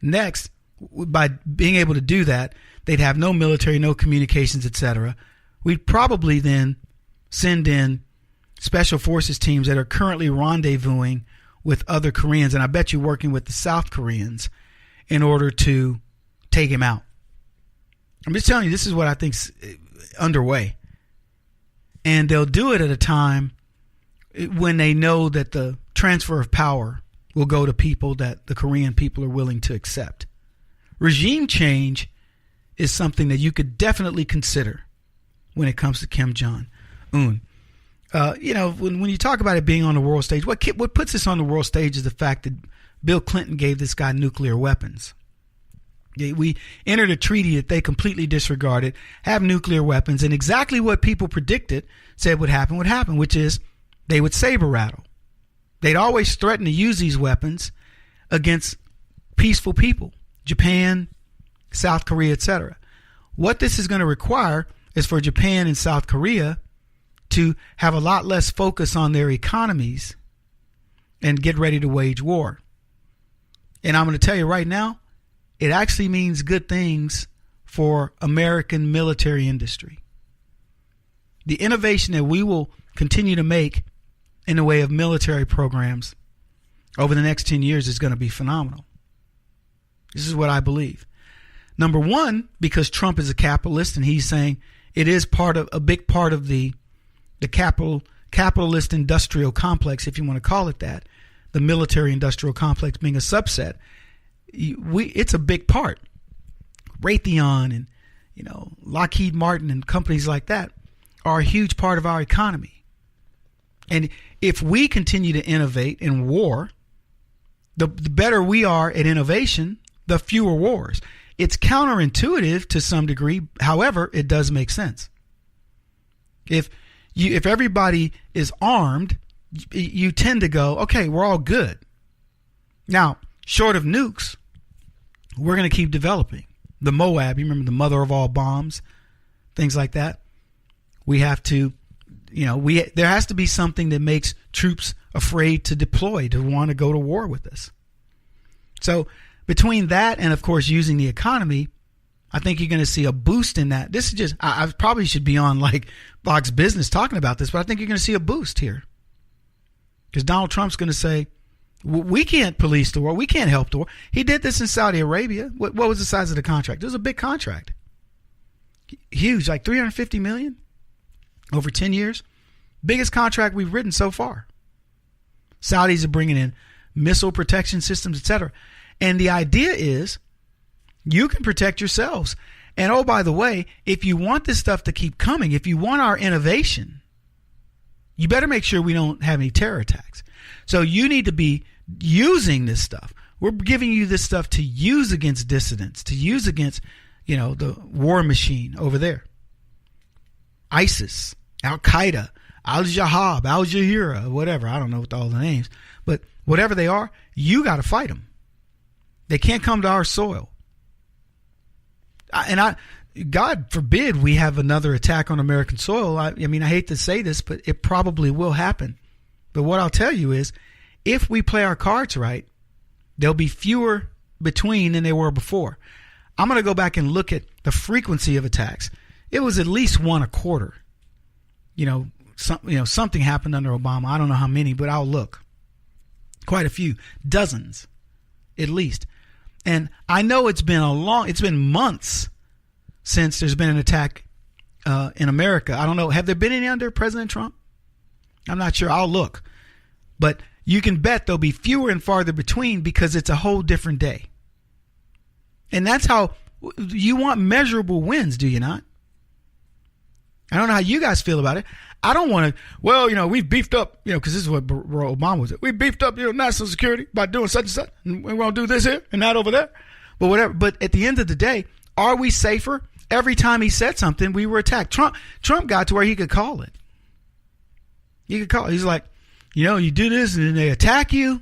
Next, by being able to do that, they'd have no military, no communications, etc. We'd probably then send in special forces teams that are currently rendezvousing with other Koreans, and I bet you working with the South Koreans in order to take him out. I'm just telling you, this is what I think's underway. And they'll do it at a time when they know that the transfer of power will go to people that the Korean people are willing to accept. Regime change is something that you could definitely consider when it comes to Kim Jong-un. When you talk about it being on the world stage, what puts this on the world stage is the fact that Bill Clinton gave this guy nuclear weapons. We entered a treaty that they completely disregarded, have nuclear weapons, and exactly what people predicted said would happen, which is they would saber rattle. They'd always threaten to use these weapons against peaceful people, Japan, South Korea, etc. What this is going to require is for Japan and South Korea to have a lot less focus on their economies and get ready to wage war. And I'm going to tell you right now, it actually means good things for American military industry. The innovation that we will continue to make in the way of military programs over the next 10 years is going to be phenomenal. This is what I believe. Number one, because Trump is a capitalist and he's saying it is a big part of the capitalist industrial complex, if you want to call it that, the military industrial complex being a subset. It's a big part. Raytheon and Lockheed Martin and companies like that are a huge part of our economy. And if we continue to innovate in war, the better we are at innovation, the fewer wars. It's counterintuitive to some degree. However, it does make sense. If everybody is armed, you tend to go, okay, we're all good. Now, short of nukes, we're going to keep developing. The Moab, you remember the mother of all bombs, things like that. We have to, there has to be something that makes troops afraid to deploy, to want to go to war with us. So between that and, of course, using the economy, I think you're going to see a boost in that. This is just, I probably should be on like Fox Business talking about this, but I think you're going to see a boost here. Because Donald Trump's going to say, we can't police the war. We can't help the war. He did this in Saudi Arabia. What was the size of the contract? It was a big contract. Huge, like $350 million over 10 years. Biggest contract we've written so far. Saudis are bringing in missile protection systems, etc. And the idea is you can protect yourselves. And oh, by the way, if you want this stuff to keep coming, if you want our innovation, you better make sure we don't have any terror attacks. So you need to be using this stuff. We're giving you this stuff to use against dissidents, to use against, the war machine over there. ISIS, Al-Qaeda, Al-Jahab, Al-Jahira, whatever. I don't know what all the names. But whatever they are, you got to fight them. They can't come to our soil. God forbid we have another attack on American soil. I hate to say this, but it probably will happen. But what I'll tell you is, if we play our cards right, there'll be fewer between than there were before. I'm going to go back and look at the frequency of attacks. It was at least one a quarter. Something happened under Obama. I don't know how many, but I'll look. Quite a few, dozens, at least. And I know it's been months since there's been an attack in America. I don't know. Have there been any under President Trump? I'm not sure. I'll look. But you can bet there'll be fewer and farther between because it's a whole different day. And that's how you want measurable wins, do you not? I don't know how you guys feel about it. I don't want to, we've beefed up, because this is what Obama was. We beefed up, national security by doing such and such. And we're going to do this here and that over there. But whatever. But at the end of the day, are we safer? Every time he said something, we were attacked. Trump got to where he could call it. He could call it. He's like, you do this and then they attack you.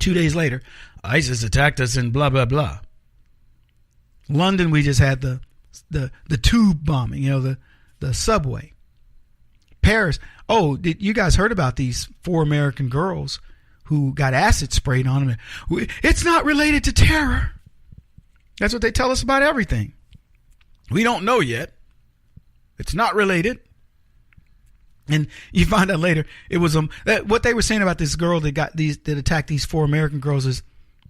2 days later, ISIS attacked us and blah, blah, blah. London, we just had the tube bombing, the subway. Paris. Oh, you guys heard about these 4 American girls who got acid sprayed on them? It's not related to terror. That's what they tell us about everything. We don't know yet. It's not related. And you find out later it was what they were saying about this girl that attacked these 4 American girls is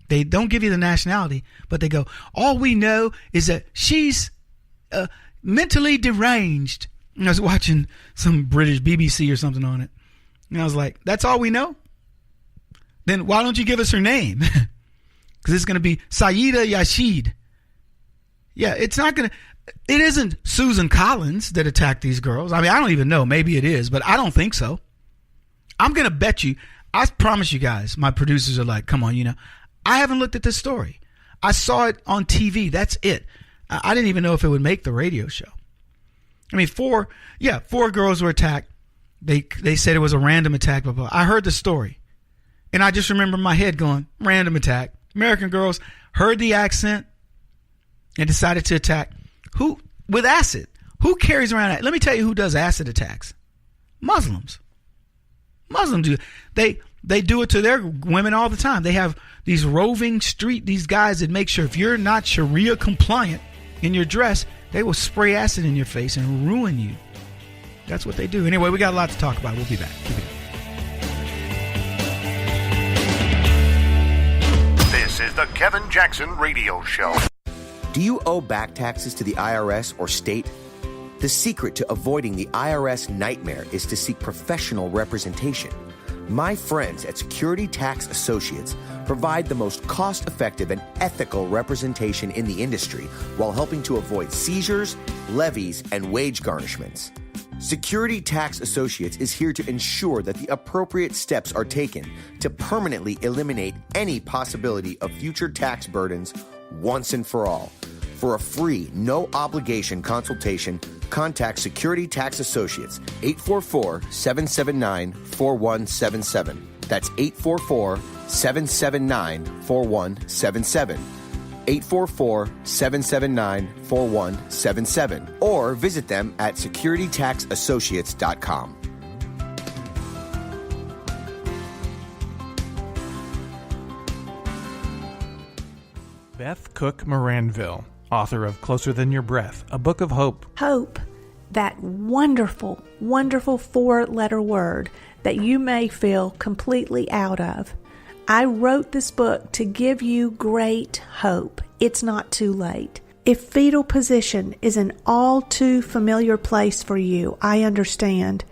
they don't give you the nationality, but they go, all we know is that she's mentally deranged. And I was watching some British BBC or something on it. And I was like, that's all we know? Then why don't you give us her name? Because it's going to be Sayeeda Yashid. Yeah, it isn't Susan Collins that attacked these girls. I don't even know. Maybe it is, but I don't think so. I'm going to bet you. I promise you guys, my producers are like, come on, I haven't looked at this story. I saw it on TV. That's it. I didn't even know if it would make the radio show. 4 girls were attacked. They said it was a random attack, blah, blah. I heard the story. And I just remember in my head going, random attack. American girls heard the accent and decided to attack. Who? With acid. Who carries around that? Let me tell you who does acid attacks. Muslims. Muslims do. They do it to their women all the time. They have these roving these guys that make sure if you're not Sharia compliant in your dress, they will spray acid in your face and ruin you. That's what they do. Anyway, we got a lot to talk about. We'll be back. This is the Kevin Jackson Radio Show. Do you owe back taxes to the IRS or state? The secret to avoiding the IRS nightmare is to seek professional representation. My friends at Security Tax Associates provide the most cost-effective and ethical representation in the industry while helping to avoid seizures, levies, and wage garnishments. Security Tax Associates is here to ensure that the appropriate steps are taken to permanently eliminate any possibility of future tax burdens once and for all. For a free, no-obligation consultation, contact Security Tax Associates, 844-779-4177. That's 844-779-4177. 844-779-4177. Or visit them at securitytaxassociates.com. Beth Cook Moranville, author of Closer Than Your Breath, a book of hope. Hope, that wonderful, wonderful 4-letter word that you may feel completely out of. I wrote this book to give you great hope. It's not too late. If fetal position is an all too familiar place for you, I understand.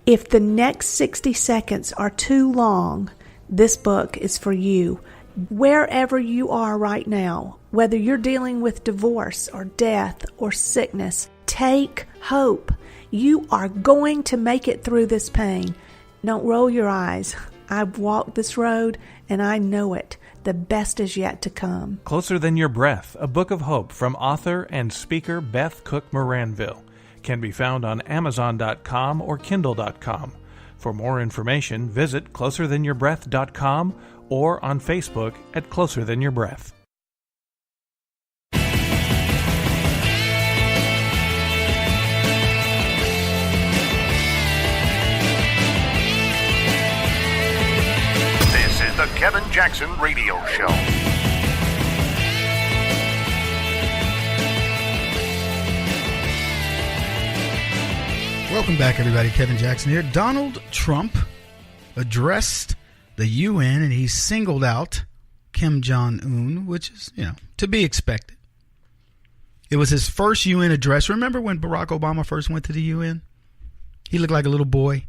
If the next 60 seconds are too long, this book is for you. Wherever you are right now, whether you're dealing with divorce or death or sickness, take hope. You are going to make it through this pain. Don't roll your eyes. I've walked this road and I know it. The best is yet to come. Closer Than Your Breath, a book of hope from author and speaker Beth Cook Moranville, can be found on Amazon.com or Kindle.com. For more information, visit closerthanyourBreath.com or on Facebook at Closer Than Your Breath. This is the Kevin Jackson Radio Show. Welcome back, everybody. Kevin Jackson here. Donald Trump addressed the UN and he singled out Kim Jong-un, which is, to be expected. It was his first UN address. Remember when Barack Obama first went to the UN? He looked like a little boy.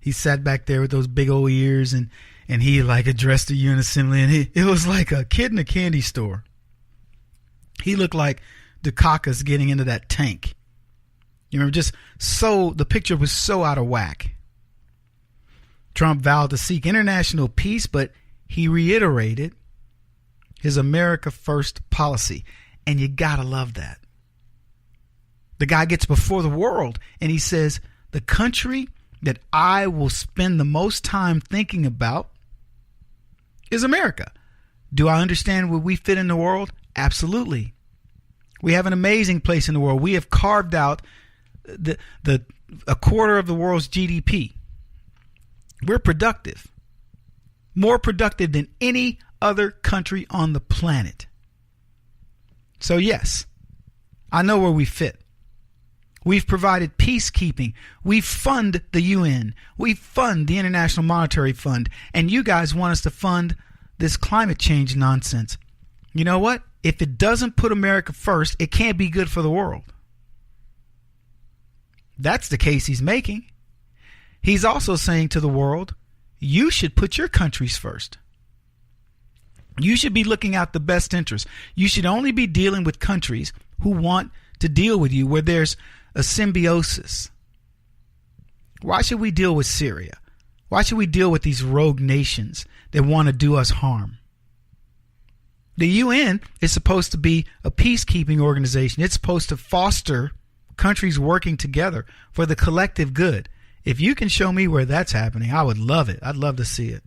He sat back there with those big old ears and he addressed the UN Assembly, and it was like a kid in a candy store. He looked like Dukakis getting into that tank. You remember, the picture was so out of whack. Trump vowed to seek international peace, but he reiterated his America First policy. And you gotta love that. The guy gets before the world and he says, the country that I will spend the most time thinking about is America. Do I understand where we fit in the world? Absolutely. We have an amazing place in the world. We have carved out a quarter of the world's GDP. We're productive. More productive than any other country on the planet. So yes, I know where we fit. We've provided peacekeeping. We fund the UN. We fund the International Monetary Fund. And you guys want us to fund this climate change nonsense. You know what? If it doesn't put America first, it can't be good for the world. That's the case he's making. He's also saying to the world, you should put your countries first. You should be looking out the best interest. You should only be dealing with countries who want to deal with you, where there's a symbiosis. Why should we deal with Syria? Why should we deal with these rogue nations that want to do us harm? The UN is supposed to be a peacekeeping organization. It's supposed to foster countries working together for the collective good. If you can show me where that's happening, I would love it. I'd love to see it.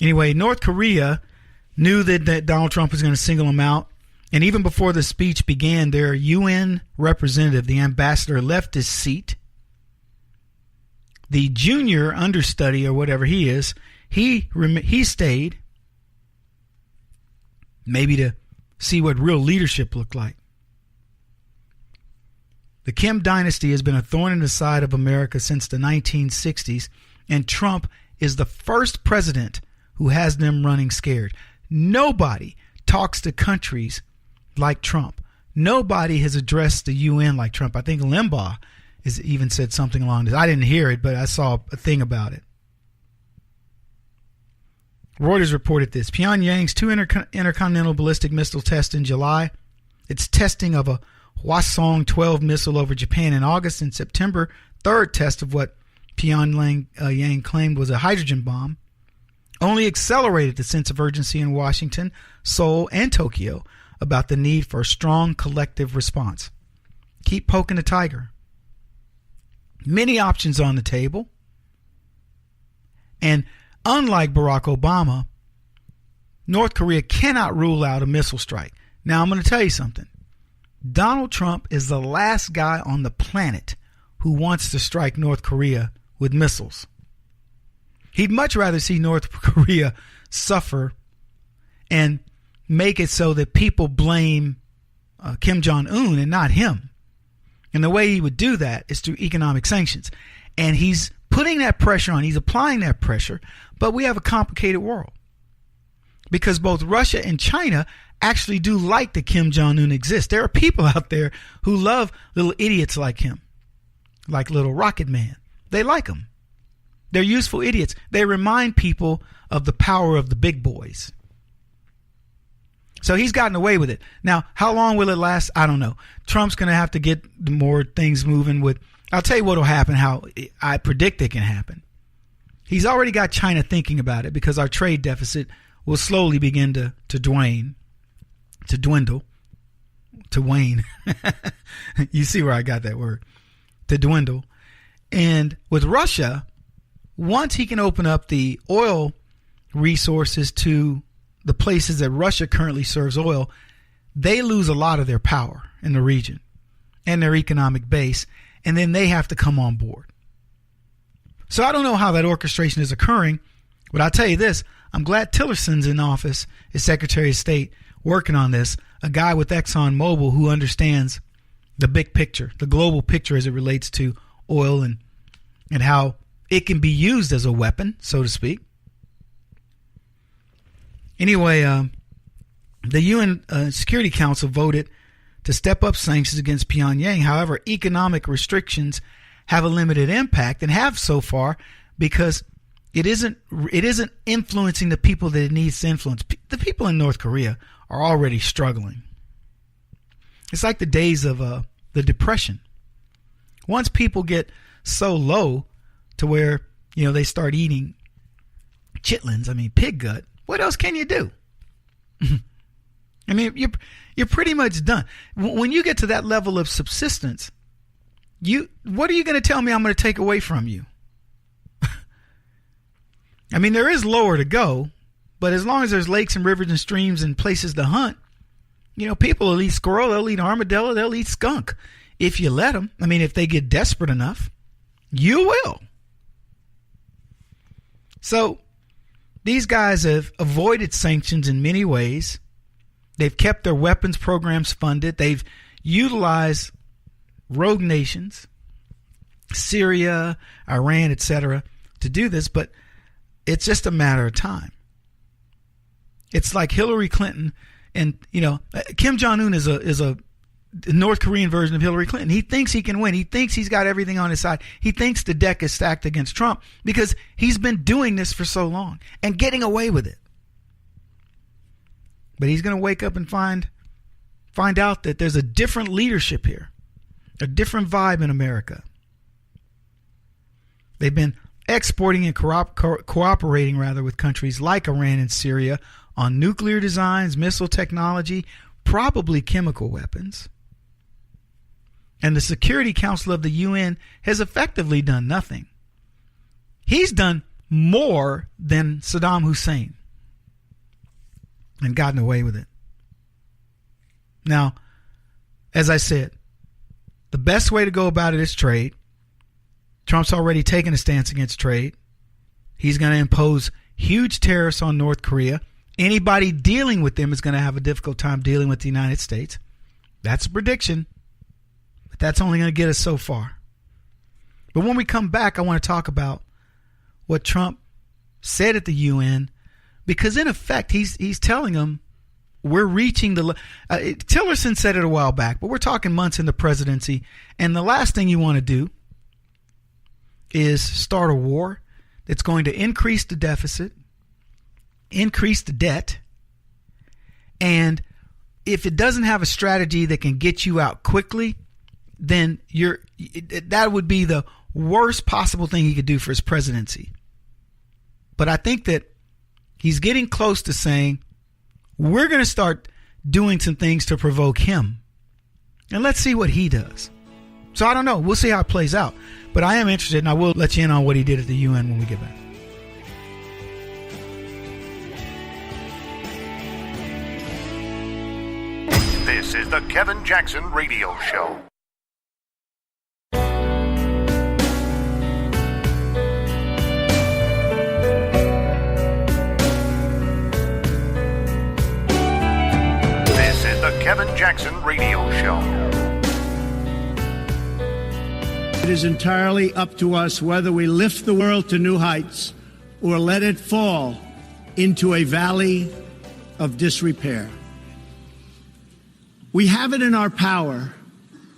Anyway, North Korea knew that Donald Trump was going to single him out. And even before the speech began, their UN representative, the ambassador, left his seat. The junior understudy, or whatever he is, he stayed, maybe to see what real leadership looked like. The Kim dynasty has been a thorn in the side of America since the 1960s, and Trump is the first president who has them running scared. Nobody talks to countries like Trump. Nobody has addressed the UN like Trump. I think Limbaugh has even said something along this. I didn't hear it, but I saw a thing about it. Reuters reported this. Pyongyang's two intercontinental ballistic missile tests in July. Its testing of a Hwasong 12 missile over Japan in August and September. Third test of what Pyongyang claimed was a hydrogen bomb. Only accelerated the sense of urgency in Washington, Seoul, and Tokyo about the need for a strong collective response. Keep poking the tiger. Many options on the table. And unlike Barack Obama, North Korea cannot rule out a missile strike. Now, I'm going to tell you something. Donald Trump is the last guy on the planet who wants to strike North Korea with missiles. He'd much rather see North Korea suffer and make it so that people blame Kim Jong-un and not him. And the way he would do that is through economic sanctions. And he's putting that pressure on. He's applying that pressure. But we have a complicated world. Because both Russia and China actually do like that Kim Jong-un exists. There are people out there who love little idiots like him, like little Rocket Man. They like him. They're useful idiots. They remind people of the power of the big boys. So he's gotten away with it. Now, how long will it last? I don't know. Trump's going to have to get more things moving with. I'll tell you what will happen, how I predict it can happen. He's already got China thinking about it because our trade deficit will slowly begin to wane. You see where I got that word. To dwindle. And with Russia, once he can open up the oil resources to the places that Russia currently serves oil, they lose a lot of their power in the region and their economic base, and then they have to come on board. So I don't know how that orchestration is occurring, but I'll tell you this. I'm glad Tillerson's in office as Secretary of State working on this, a guy with ExxonMobil who understands the big picture, the global picture as it relates to oil and how it can be used as a weapon, so to speak. Anyway, the UN Security Council voted to step up sanctions against Pyongyang. However, economic restrictions have a limited impact and have so far because it isn't influencing the people that it needs to influence. The people in North Korea are already struggling. It's like the days of the Depression. Once people get so low to where, they start eating chitlins, pig gut, what else can you do? You're pretty much done. When you get to that level of subsistence, what are you going to tell me I'm going to take away from you? There is lower to go, but as long as there's lakes and rivers and streams and places to hunt, people will eat squirrel, they'll eat armadillo, they'll eat skunk. If you let them, if they get desperate enough, you will. So these guys have avoided sanctions in many ways. They've kept their weapons programs funded. They've utilized rogue nations, Syria, Iran, etc., to do this, but it's just a matter of time. It's like Hillary Clinton and, Kim Jong-un is a North Korean version of Hillary Clinton. He thinks he can win. He thinks he's got everything on his side. He thinks the deck is stacked against Trump because he's been doing this for so long and getting away with it. But he's going to wake up and find out that there's a different leadership here, a different vibe in America. They've been exporting and cooperating with countries like Iran and Syria on nuclear designs, missile technology, probably chemical weapons. And the Security Council of the UN has effectively done nothing. He's done more than Saddam Hussein and gotten away with it. Now, as I said, the best way to go about it is trade. Trump's already taken a stance against trade. He's going to impose huge tariffs on North Korea. Anybody dealing with them is going to have a difficult time dealing with the United States. That's a prediction. But that's only going to get us so far. But when we come back, I want to talk about what Trump said at the UN, because in effect, he's telling them we're reaching the... Tillerson said it a while back, but we're talking months in the presidency, and the last thing you want to do is start a war that's going to increase the deficit, increase the debt, and if it doesn't have a strategy that can get you out quickly, then that would be the worst possible thing he could do for his presidency. But I think that he's getting close to saying, we're going to start doing some things to provoke him. And let's see what he does. So I don't know. We'll see how it plays out. But I am interested, and I will let you in on what he did at the UN when we get back. This is the Kevin Jackson Radio Show. This is the Kevin Jackson Radio Show. It is entirely up to us whether we lift the world to new heights or let it fall into a valley of disrepair. We have it in our power,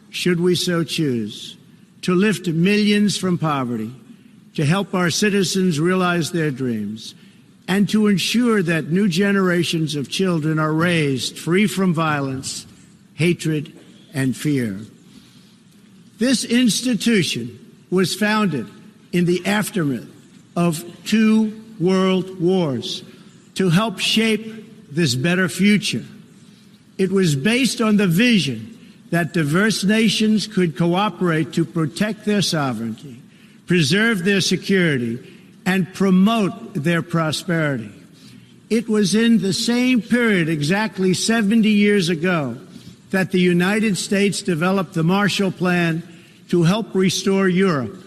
should we so choose, to lift millions from poverty, to help our citizens realize their dreams, and to ensure that new generations of children are raised free from violence, hatred, and fear. This institution was founded in the aftermath of 2 world wars to help shape this better future. It was based on the vision that diverse nations could cooperate to protect their sovereignty, preserve their security, and promote their prosperity. It was in the same period, exactly 70 years ago, that the United States developed the Marshall Plan to help restore Europe.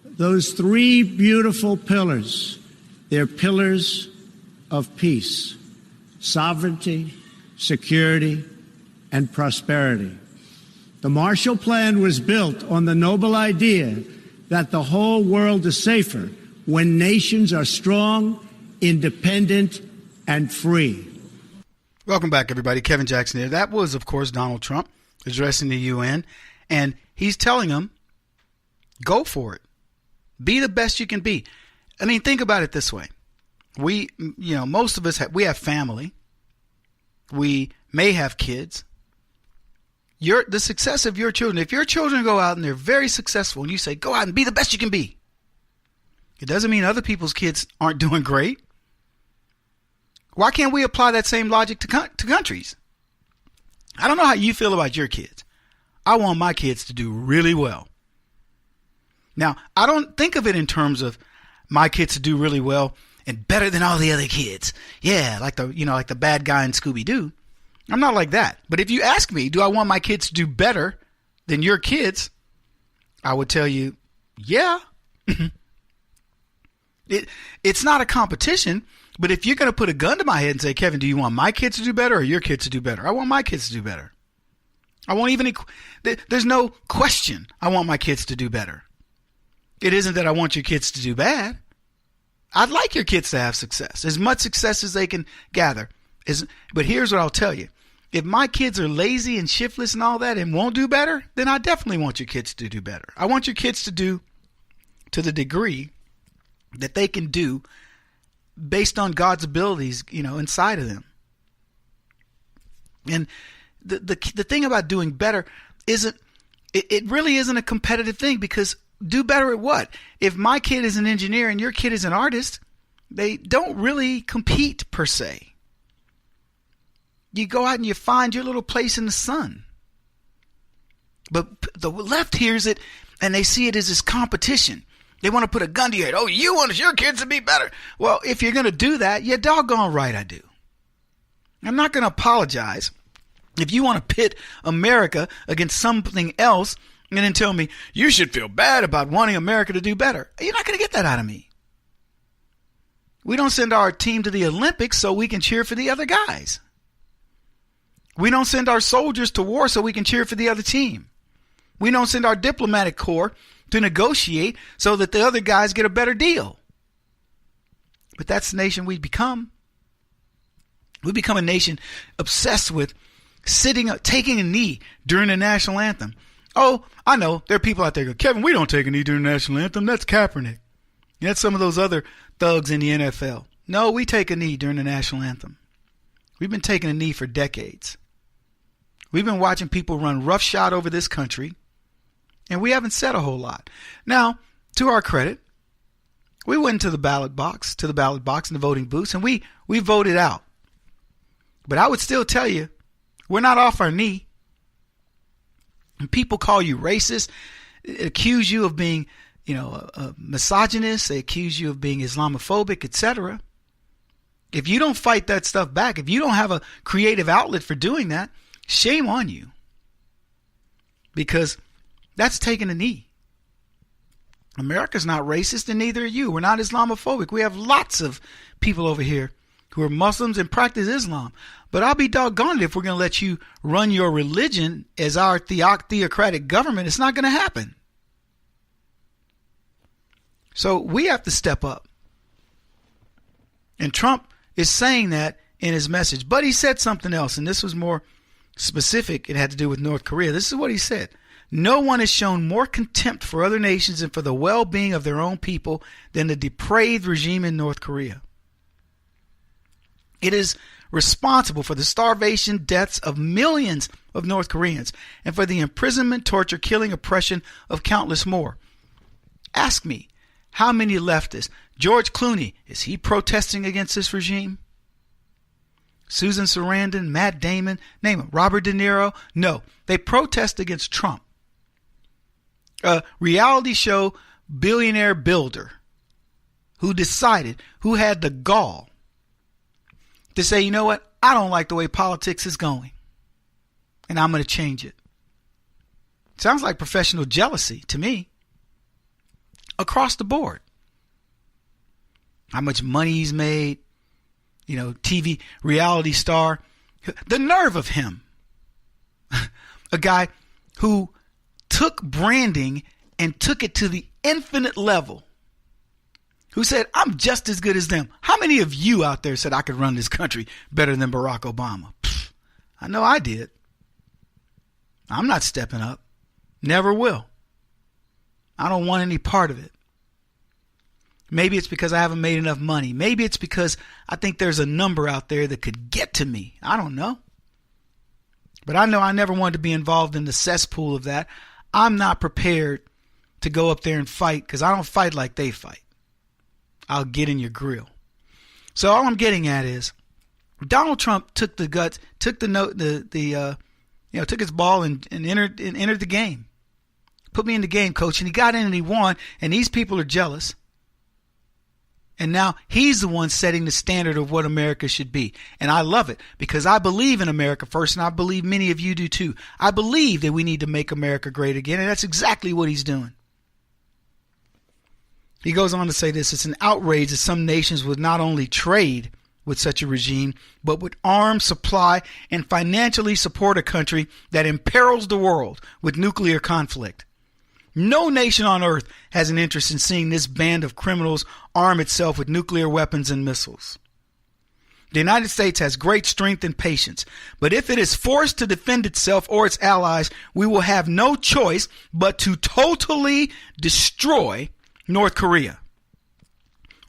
Those 3 beautiful pillars, they're pillars of peace, sovereignty, security, and prosperity. The Marshall Plan was built on the noble idea that the whole world is safer when nations are strong, independent, and free. Welcome back, everybody. Kevin Jackson here. That was, of course, Donald Trump addressing the UN, and he's telling them, go for it. Be the best you can be. I mean, think about it this way. We, most of us we have family. We may have kids. The success of your children, if your children go out and they're very successful and you say, go out and be the best you can be, it doesn't mean other people's kids aren't doing great. Why can't we apply that same logic to countries? I don't know how you feel about your kids. I want my kids to do really well. Now, I don't think of it in terms of my kids to do really well and better than all the other kids. Yeah, like the bad guy in Scooby-Doo. I'm not like that. But if you ask me, do I want my kids to do better than your kids? I would tell you, yeah. It's not a competition, but if you're going to put a gun to my head and say, Kevin, do you want my kids to do better or your kids to do better? I want my kids to do better. There's no question I want my kids to do better. It isn't that I want your kids to do bad. I'd like your kids to have success, as much success as they can gather. But here's what I'll tell you. If my kids are lazy and shiftless and all that and won't do better, then I definitely want your kids to do better. I want your kids to do to the degree that they can do based on God's abilities, inside of them. And the thing about doing better it really isn't a competitive thing, because do better at what? If my kid is an engineer and your kid is an artist, they don't really compete per se. You go out and you find your little place in the sun. But the left hears it and they see it as this competition. They want to put a gun to your head. Oh, you want your kids to be better. Well, if you're going to do that, you're doggone right I do. I'm not going to apologize if you want to pit America against something else and then tell me you should feel bad about wanting America to do better. You're not going to get that out of me. We don't send our team to the Olympics so we can cheer for the other guys. We don't send our soldiers to war so we can cheer for the other team. We don't send our diplomatic corps to negotiate so that the other guys get a better deal. But that's the nation we become. We become a nation obsessed with taking a knee during the national anthem. Oh, I know there are people out there who go, Kevin, we don't take a knee during the national anthem. That's Kaepernick. That's some of those other thugs in the NFL. No, we take a knee during the national anthem. We've been taking a knee for decades. We've been watching people run roughshod over this country, and we haven't said a whole lot. Now, to our credit, we went to the ballot box in the voting booths, and we voted out. But I would still tell you, we're not off our knee. And people call you racist, accuse you of being, a misogynist. They accuse you of being Islamophobic, etc. If you don't fight that stuff back, if you don't have a creative outlet for doing that, shame on you. Because that's taking a knee. America's not racist, and neither are you. We're not Islamophobic. We have lots of people over here who are Muslims and practice Islam. But I'll be doggone it if we're going to let you run your religion as our theocratic government. It's not going to happen. So we have to step up. And Trump is saying that in his message. But he said something else, and this was more specific, it had to do with North Korea. This is what he said. No one has shown more contempt for other nations and for the well-being of their own people than the depraved regime in North Korea. It is responsible for the starvation deaths of millions of North Koreans and for the imprisonment, torture, killing, oppression of countless more. Ask me, how many leftists? George Clooney, is he protesting against this regime? Susan Sarandon, Matt Damon, name them, Robert De Niro? No, they protest against Trump. A reality show billionaire builder who had the gall to say, you know what, I don't like the way politics is going, and I'm going to change it. Sounds like professional jealousy to me. Across the board. How much money he's made, TV reality star. The nerve of him. A guy who took branding and took it to the infinite level. Who said, I'm just as good as them. How many of you out there said I could run this country better than Barack Obama? Pfft, I know I did. I'm not stepping up. Never will. I don't want any part of it. Maybe it's because I haven't made enough money. Maybe it's because I think there's a number out there that could get to me. I don't know. But I know I never wanted to be involved in the cesspool of that. I'm not prepared to go up there and fight because I don't fight like they fight. I'll get in your grill. So all I'm getting at is Donald Trump took the guts, took took his ball and entered the game. Put me in the game, coach, and he got in and he won, and these people are jealous. And now he's the one setting the standard of what America should be. And I love it because I believe in America first, and I believe many of you do too. I believe that we need to make America great again, and that's exactly what he's doing. He goes on to say this, it's an outrage that some nations would not only trade with such a regime, but would arm, supply, and financially support a country that imperils the world with nuclear conflict. No nation on earth has an interest in seeing this band of criminals arm itself with nuclear weapons and missiles. The United States has great strength and patience, but if it is forced to defend itself or its allies, we will have no choice but to totally destroy North Korea.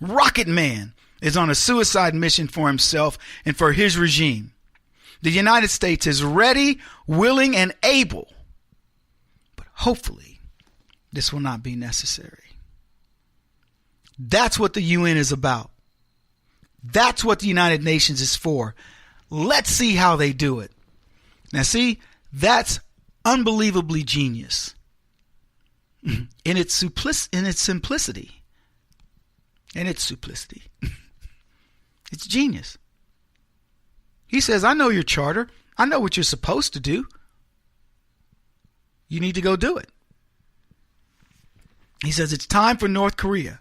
Rocket Man is on a suicide mission for himself and for his regime. The United States is ready, willing, and able, but hopefully this will not be necessary. That's what the UN is about. That's what the United Nations is for. Let's see how they do it. Now see, that's unbelievably genius. In its simplicity. It's genius. He says, I know your charter. I know what you're supposed to do. You need to go do it. He says it's time for North Korea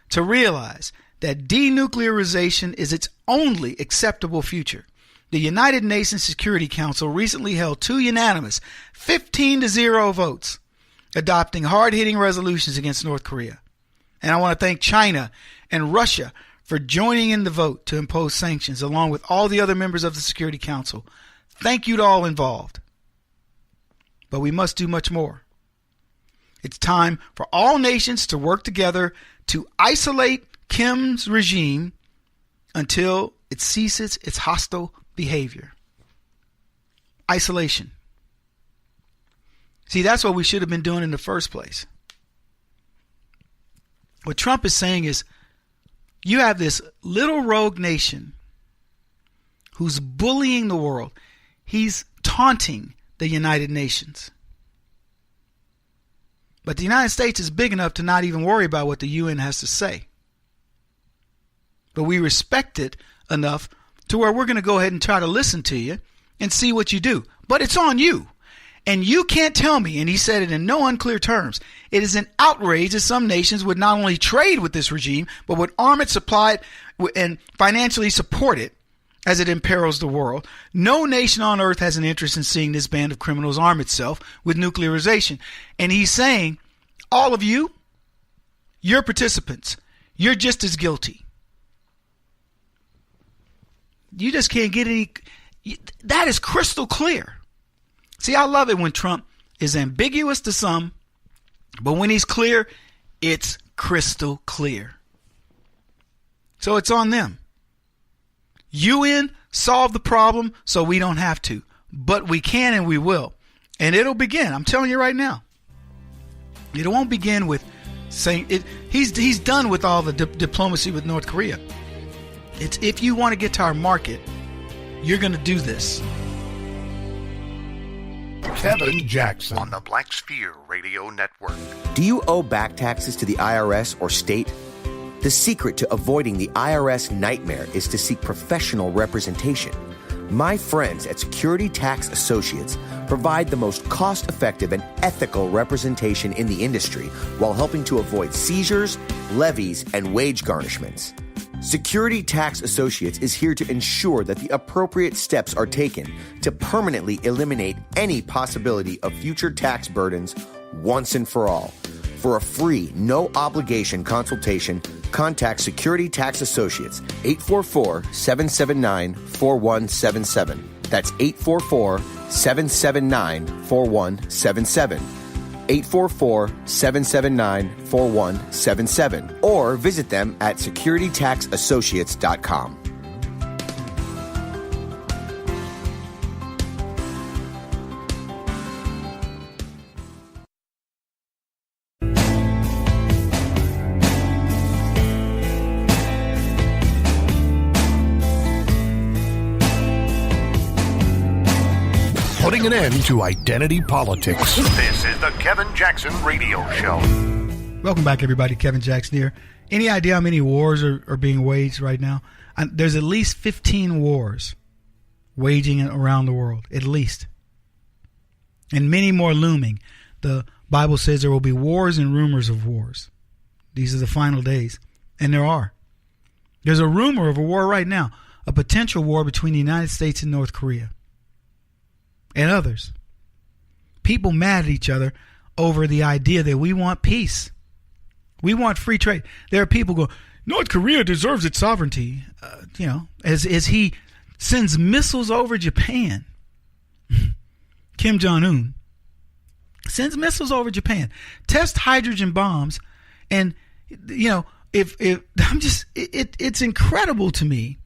to realize that denuclearization is its only acceptable future. The United Nations Security Council recently held 2 unanimous 15-0 votes adopting hard-hitting resolutions against North Korea. And I want to thank China and Russia for joining in the vote to impose sanctions along with all the other members of the Security Council. Thank you to all involved. But we must do much more. It's time for all nations to work together to isolate Kim's regime until it ceases its hostile behavior. Isolation. See, that's what we should have been doing in the first place. What Trump is saying is, you have this little rogue nation who's bullying the world. He's taunting the United Nations. But the United States is big enough to not even worry about what the UN has to say. But we respect it enough to where we're going to go ahead and try to listen to you and see what you do. But it's on you. And you can't tell me, and he said it in no unclear terms, it is an outrage that some nations would not only trade with this regime, but would arm it, supply it, and financially support it as it imperils the world. No nation on earth has an interest in seeing this band of criminals arm itself with nuclearization. And he's saying, all of you, you're participants. You're just as guilty. You just can't get any. That is crystal clear. See, I love it when Trump is ambiguous to some, but when he's clear, it's crystal clear. So it's on them. UN, solve the problem so we don't have to. But we can and we will. And it'll begin. I'm telling you right now. It won't begin with saying it. He's done with all the diplomacy with North Korea. It's if you want to get to our market, you're going to do this. Kevin Jackson on the Black Sphere Radio Network. Do you owe back taxes to the IRS or state? The secret to avoiding the IRS nightmare is to seek professional representation. My friends at Security Tax Associates provide the most cost-effective and ethical representation in the industry while helping to avoid seizures, levies, and wage garnishments. Security Tax Associates is here to ensure that the appropriate steps are taken to permanently eliminate any possibility of future tax burdens once and for all. For a free, no-obligation consultation, contact Security Tax Associates, 844-779-4177. That's 844-779-4177. 844-779-4177. Or visit them at securitytaxassociates.com. Putting an end to identity politics. This is the Kevin Jackson Radio Show. Welcome back, everybody. Kevin Jackson here. Any idea how many wars are being waged right now? There's at least 15 wars waging around the world, at least. And many more looming. The Bible says there will be wars and rumors of wars. These are the final days. And there are. There's a rumor of a war right now, a potential war between the United States and North Korea. And others. People mad at each other over the idea that we want peace. We want free trade. There are people going, North Korea deserves its sovereignty. As he sends missiles over Japan. Kim Jong-un sends missiles over Japan. Test hydrogen bombs. And, it's incredible to me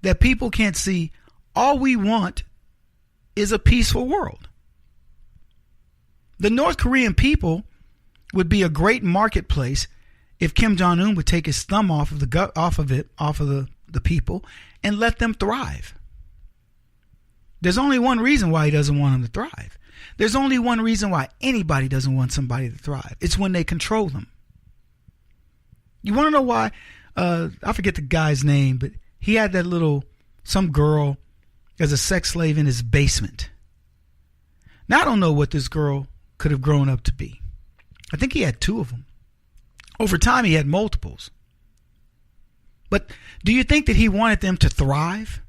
that people can't see all we want is a peaceful world. The North Korean people would be a great marketplace if Kim Jong-un would take his thumb off of the people and let them thrive. There's only one reason why he doesn't want them to thrive. There's only one reason why anybody doesn't want somebody to thrive. It's when they control them. You want to know why? I forget the guy's name, but he had some girl as a sex slave in his basement. Now, I don't know what this girl could have grown up to be. I think he had 2 of them. Over time, he had multiples. But do you think that he wanted them to thrive?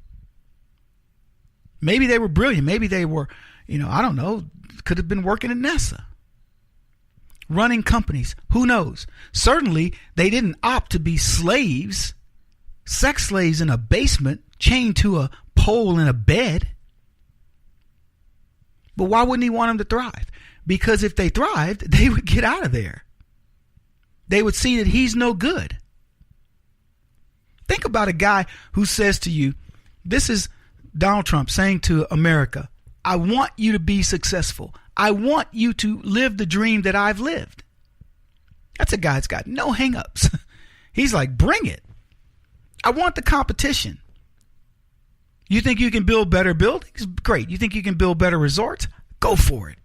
Maybe they were brilliant. Maybe they were, I don't know, could have been working at NASA. Running companies. Who knows? Certainly, they didn't opt to be slaves, sex slaves in a basement, chained to a pole in a bed. But why wouldn't he want them to thrive? Because if they thrived, they would get out of there. They would see that he's no good. Think about a guy who says to you, this is Donald Trump saying to America, I want you to be successful. I want you to live the dream that I've lived. That's a guy that's got no hang-ups. He's like, bring it. I want the competition. You think you can build better buildings? Great. You think you can build better resorts? Go for it.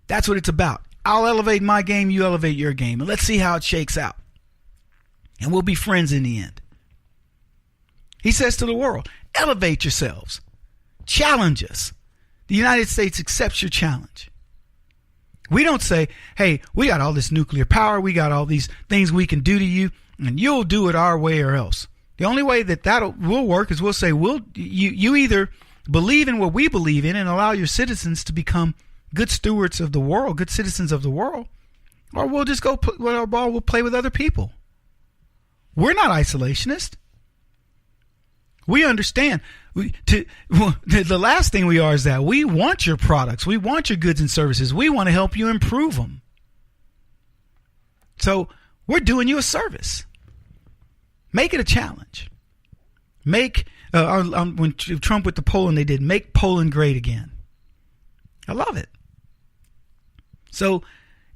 That's what it's about. I'll elevate my game, you elevate your game, and let's see how it shakes out. And we'll be friends in the end. He says to the world, elevate yourselves. Challenge us. The United States accepts your challenge. We don't say, hey, we got all this nuclear power, we got all these things we can do to you, and you'll do it our way or else. The only way that will work is we'll say, you either believe in what we believe in and allow your citizens to become good stewards of the world, good citizens of the world, or we'll just go put our ball, we'll play with other people. We're not isolationist. We understand. The last thing we are is that we want your products. We want your goods and services. We want to help you improve them. So we're doing you a service. Make it a challenge. Make, when Trump with the Poland, they did make Poland great again. I love it. So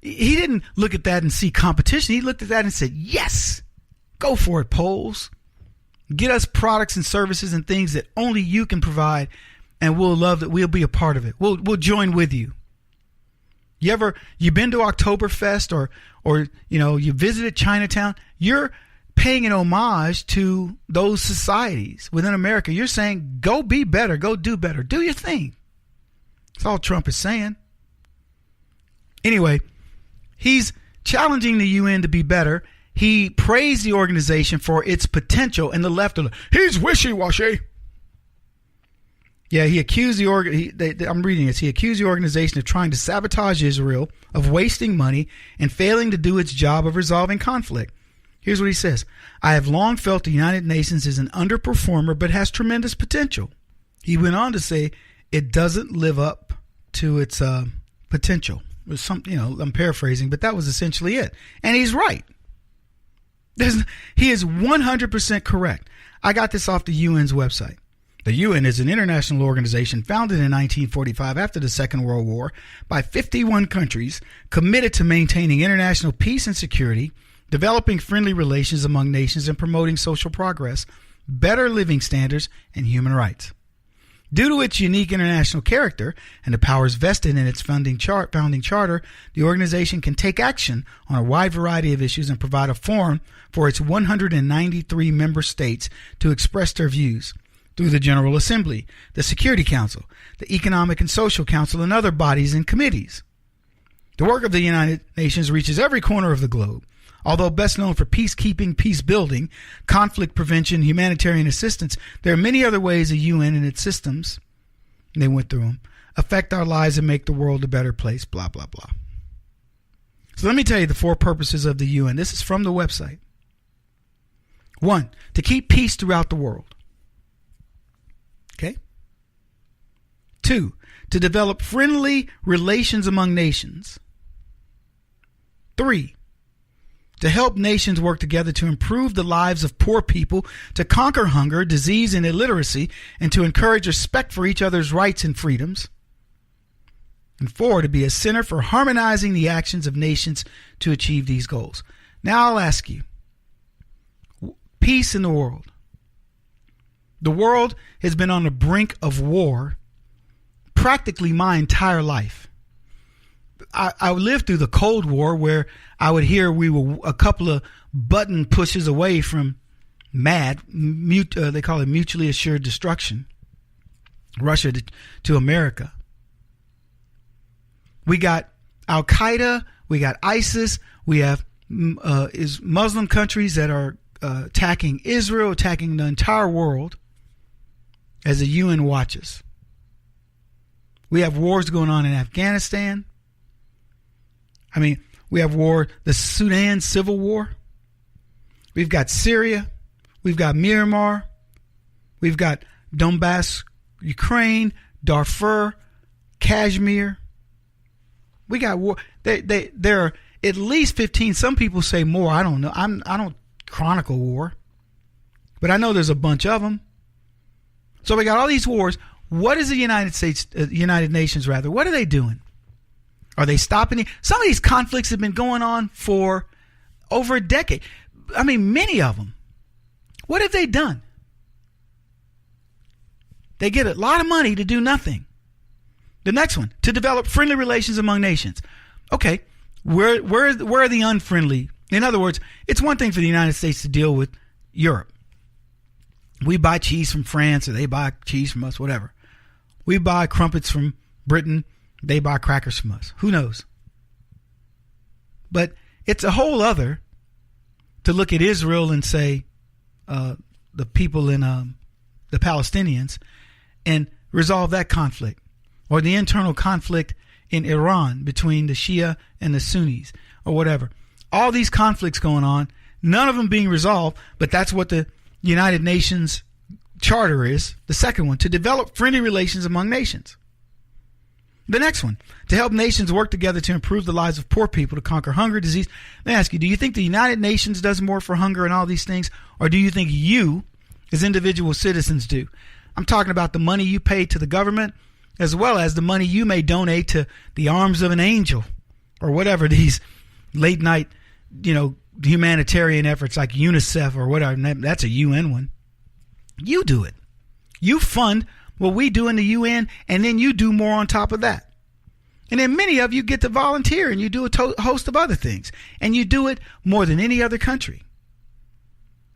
he didn't look at that and see competition. He looked at that and said, yes, go for it, Poles. Get us products and services and things that only you can provide, and we'll love that. We'll be a part of it. We'll join with you. You been to Oktoberfest or you visited Chinatown? You're paying an homage to those societies within America. You're saying, go be better, go do better, do your thing. That's all Trump is saying. Anyway, he's challenging the UN to be better. He praised the organization for its potential, and the left are like, he's wishy-washy. Yeah, he accused I'm reading this. He accused the organization of trying to sabotage Israel, of wasting money, and failing to do its job of resolving conflict. Here's what he says. I have long felt the United Nations is an underperformer, but has tremendous potential. He went on to say it doesn't live up to its potential. It was I'm paraphrasing, but that was essentially it. And he's right. He is 100% correct. I got this off the UN's website. The UN is an international organization founded in 1945 after the Second World War by 51 countries committed to maintaining international peace and security, developing friendly relations among nations, and promoting social progress, better living standards, and human rights. Due to its unique international character and the powers vested in its founding charter, the organization can take action on a wide variety of issues and provide a forum for its 193 member states to express their views through the General Assembly, the Security Council, the Economic and Social Council, and other bodies and committees. The work of the United Nations reaches every corner of the globe. Although best known for peacekeeping, peace building, conflict prevention, humanitarian assistance, there are many other ways the UN and its systems, they went through them, affect our lives and make the world a better place, blah, blah, blah. So let me tell you the 4 purposes of the UN. This is from the website. 1, to keep peace throughout the world. Okay? 2, to develop friendly relations among nations. 3, to help nations work together to improve the lives of poor people, to conquer hunger, disease, and illiteracy, and to encourage respect for each other's rights and freedoms. And 4, to be a center for harmonizing the actions of nations to achieve these goals. Now I'll ask you, peace in the world. The world has been on the brink of war practically my entire life. I lived through the Cold War, where I would hear we were a couple of button pushes away from they call it mutually assured destruction. Russia to America. We got Al Qaeda, we got ISIS, we have Muslim countries that are attacking Israel, attacking the entire world as the UN watches. We have wars going on in Afghanistan. We have the Sudan Civil War. We've got Syria. We've got Myanmar. We've got Donbass, Ukraine, Darfur, Kashmir. We got war. There are at least 15. Some people say more. I don't know. I don't chronicle war, but I know there's a bunch of them. So we got all these wars. What is the United Nations, what are they doing? Are they stopping it? Some of these conflicts have been going on for over a decade. Many of them. What have they done? They get a lot of money to do nothing. The next one, to develop friendly relations among nations. Okay, where are the unfriendly? In other words, it's one thing for the United States to deal with Europe. We buy cheese from France, or they buy cheese from us, whatever. We buy crumpets from Britain. They buy crackers from us. Who knows? But it's a whole other to look at Israel and say the people in the Palestinians and resolve that conflict, or the internal conflict in Iran between the Shia and the Sunnis, or whatever. All these conflicts going on, none of them being resolved, but that's what the United Nations charter is, the second one, to develop friendly relations among nations. The next one, to help nations work together to improve the lives of poor people, to conquer hunger, disease. Let me ask you, do you think the United Nations does more for hunger and all these things? Or do you think you, as individual citizens, do? I'm talking about the money you pay to the government, as well as the money you may donate to the Arms of an Angel, or whatever these late night, humanitarian efforts like UNICEF or whatever. That's a UN one. You do it. You fund what we do in the UN, and then you do more on top of that. And then many of you get to volunteer, and you do a host of other things, and you do it more than any other country.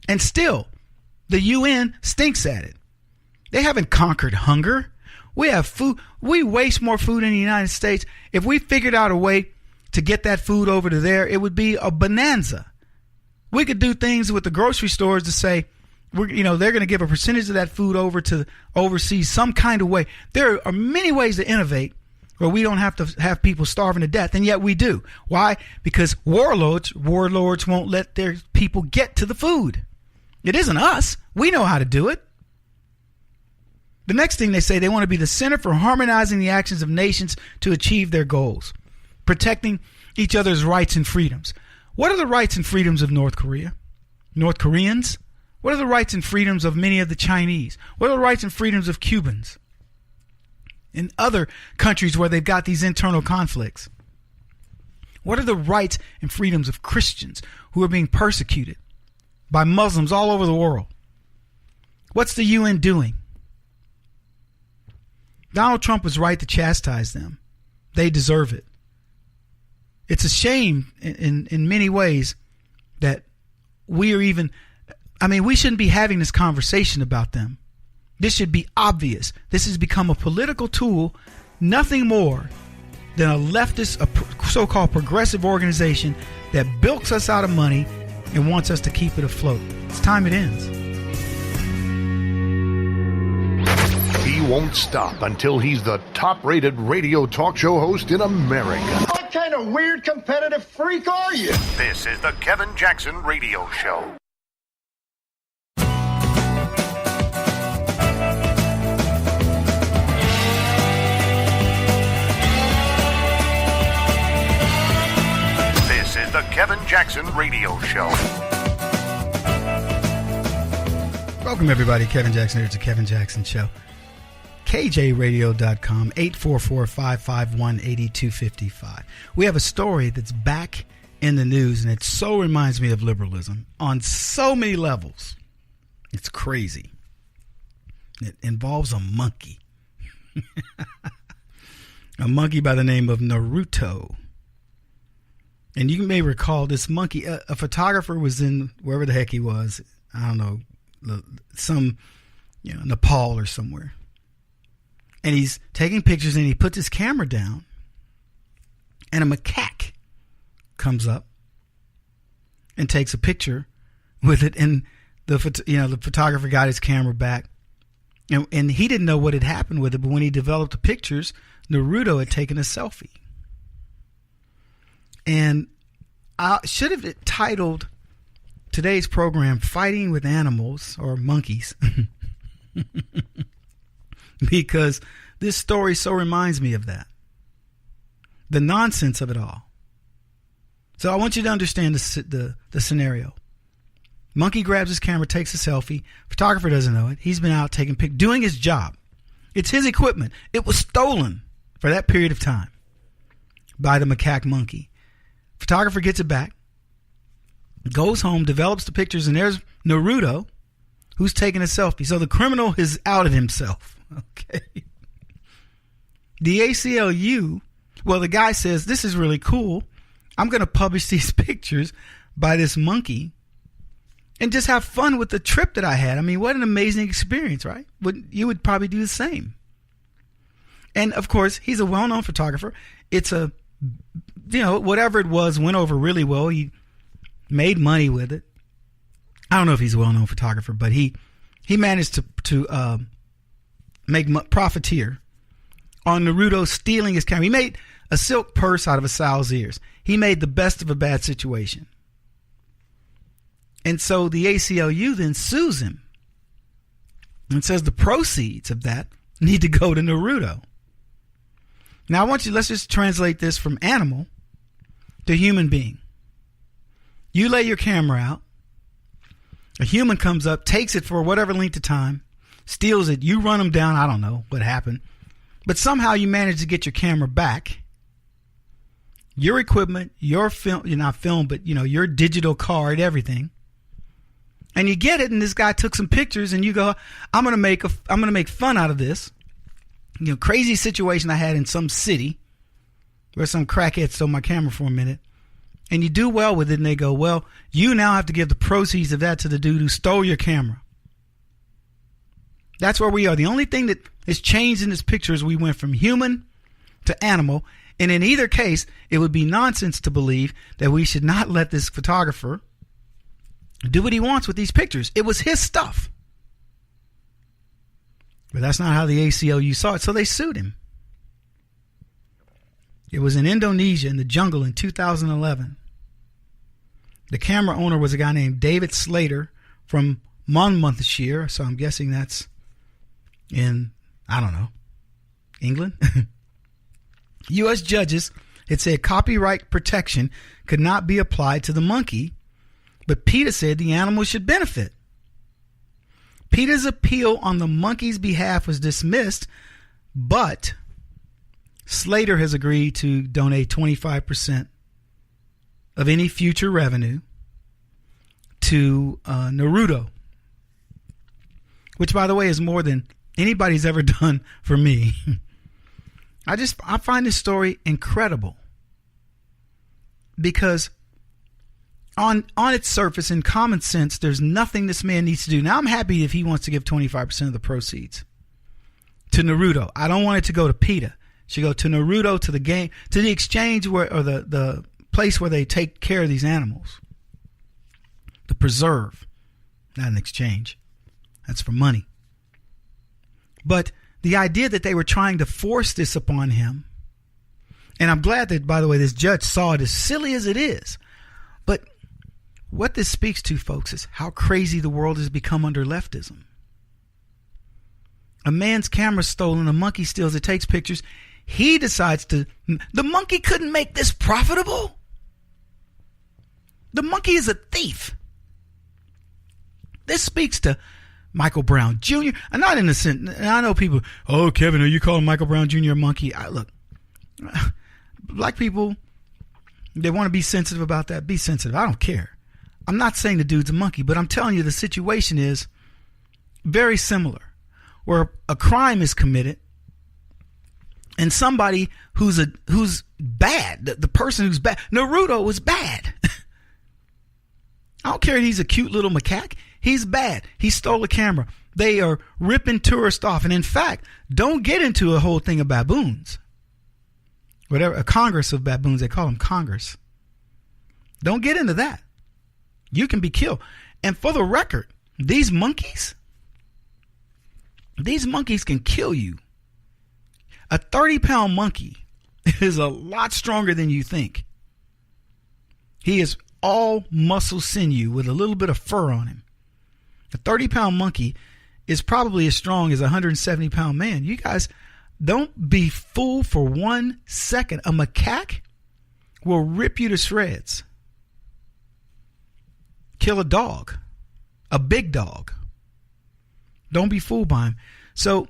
And still, the UN stinks at it. They haven't conquered hunger. We have food. We waste more food in the United States. If we figured out a way to get that food over to there, it would be a bonanza. We could do things with the grocery stores to say, they're going to give a percentage of that food over to overseas some kind of way. There are many ways to innovate where we don't have to have people starving to death, and yet we do. Why? Because warlords won't let their people get to the food. It isn't us. We know how to do it. The next thing they say, they want to be the center for harmonizing the actions of nations to achieve their goals, protecting each other's rights and freedoms. What are the rights and freedoms of North Korea? North Koreans? What are the rights and freedoms of many of the Chinese? What are the rights and freedoms of Cubans? In other countries where they've got these internal conflicts. What are the rights and freedoms of Christians who are being persecuted by Muslims all over the world? What's the UN doing? Donald Trump was right to chastise them. They deserve it. It's a shame in many ways that we shouldn't be having this conversation about them. This should be obvious. This has become a political tool, nothing more than a leftist, a so-called progressive organization that bilks us out of money and wants us to keep it afloat. It's time it ends. He won't stop until he's the top-rated radio talk show host in America. What kind of weird competitive freak are you? This is the Kevin Jackson Radio Show. This is the Kevin Jackson Radio Show. Welcome, everybody. Kevin Jackson here. It's the Kevin Jackson Show. KJRadio.com, 844-551-8255. We have a story that's back in the news, and it so reminds me of liberalism on so many levels. It's crazy. It involves a monkey. A monkey by the name of Naruto. And you may recall this monkey, a photographer was in wherever the heck he was. I don't know, Nepal or somewhere. And he's taking pictures, and he puts his camera down, and a macaque comes up and takes a picture with it. And the photographer got his camera back, and he didn't know what had happened with it. But when he developed the pictures, Naruto had taken a selfie. And I should have titled today's program "Fighting with Animals" or Monkeys. Because this story so reminds me of that. The nonsense of it all. So I want you to understand the scenario. Monkey grabs his camera, takes a selfie. Photographer doesn't know it. He's been out taking pictures, doing his job. It's his equipment. It was stolen for that period of time by the macaque monkey. Photographer gets it back, goes home, develops the pictures, and there's Naruto who's taking a selfie. So the criminal has outed himself. Okay. The ACLU, the guy says, this is really cool. I'm going to publish these pictures by this monkey and just have fun with the trip that I had. I mean, what an amazing experience, right? You would probably do the same. And of course, he's a well-known photographer. It's whatever it was went over really well. He made money with it. I don't know if he's a well-known photographer, but he managed to make profiteer on Naruto stealing his camera. He made a silk purse out of a sow's ears. He made the best of a bad situation. And so the ACLU then sues him. And it says the proceeds of that need to go to Naruto. Now, let's just translate this from animal to human being. You lay your camera out. A human comes up, takes it for whatever length of time, steals it. You run them down. I don't know what happened. But somehow you manage to get your camera back. Your equipment, your film, you're not film, but your digital card, everything. And you get it, and this guy took some pictures, and you go, I'm gonna make fun out of this. Crazy situation I had in some city where some crackhead stole my camera for a minute. And you do well with it, and they go, well, you now have to give the proceeds of that to the dude who stole your camera. That's where we are. The only thing that has changed in this picture is we went from human to animal. And in either case, it would be nonsense to believe that we should not let this photographer do what he wants with these pictures. It was his stuff. But that's not how the ACLU saw it, so they sued him. It was in Indonesia in the jungle in 2011. The camera owner was a guy named David Slater from Monmouthshire, so I'm guessing that's in, I don't know, England. U.S. judges had said copyright protection could not be applied to the monkey, but PETA said the animal should benefit. PETA's appeal on the monkey's behalf was dismissed, but Slater has agreed to donate 25% of any future revenue to Naruto, which, by the way, is more than anybody's ever done for me. I find this story incredible because on its surface, in common sense, there's nothing this man needs to do. Now, I'm happy if he wants to give 25% of the proceeds to Naruto. I don't want it to go to PETA. It should go to Naruto, to the game, to the exchange or the place where they take care of these animals. The preserve, not an exchange. That's for money. But the idea that they were trying to force this upon him, and I'm glad that, by the way, this judge saw it, as silly as it is. But what this speaks to, folks, is how crazy the world has become under leftism. A man's camera's stolen, a monkey steals it, takes pictures. He decides the monkey couldn't make this profitable. The monkey is a thief. This speaks to Michael Brown Jr. I'm not innocent. And I know people, oh, Kevin, are you calling Michael Brown Jr. a monkey? Look, black people, they want to be sensitive about that. Be sensitive. I don't care. I'm not saying the dude's a monkey, but I'm telling you the situation is very similar, where a crime is committed and somebody who's bad, the person who's bad, Naruto was bad. I don't care if he's a cute little macaque. He's bad. He stole a camera. They are ripping tourists off. And in fact, don't get into a whole thing of baboons. Whatever, a congress of baboons, they call them Congress. Don't get into that. You can be killed. And for the record, these monkeys can kill you. A 30-pound monkey is a lot stronger than you think. He is all muscle sinew with a little bit of fur on him. A 30-pound monkey is probably as strong as a 170-pound man. You guys, don't be fooled for 1 second. A macaque will rip you to shreds. Kill a dog, a big dog. Don't be fooled by him. So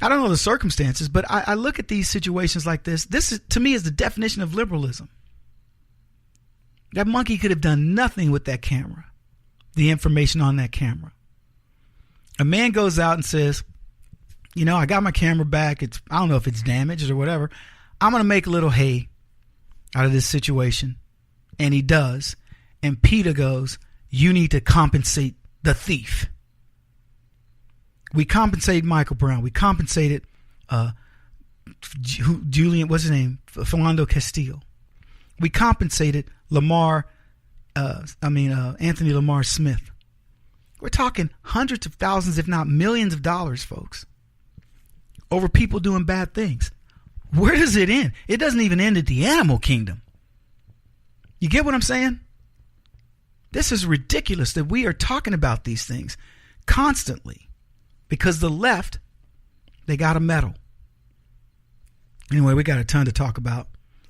I don't know the circumstances, but I look at these situations like this. This is, to me, is the definition of liberalism. That monkey could have done nothing with that camera, the information on that camera. A man goes out and says, I got my camera back. I don't know if it's damaged or whatever. I'm going to make a little hay out of this situation. And he does. And PETA goes, you need to compensate the thief. We compensated Michael Brown. We compensated Julian, what's his name? Philando Castillo. We compensated Anthony Lamar Smith. We're talking hundreds of thousands, if not millions of dollars, folks, over people doing bad things. Where does it end? It doesn't even end at the animal kingdom. You get what I'm saying? This is ridiculous that we are talking about these things constantly. because the left, they got a medal. Anyway, we got a ton to talk about.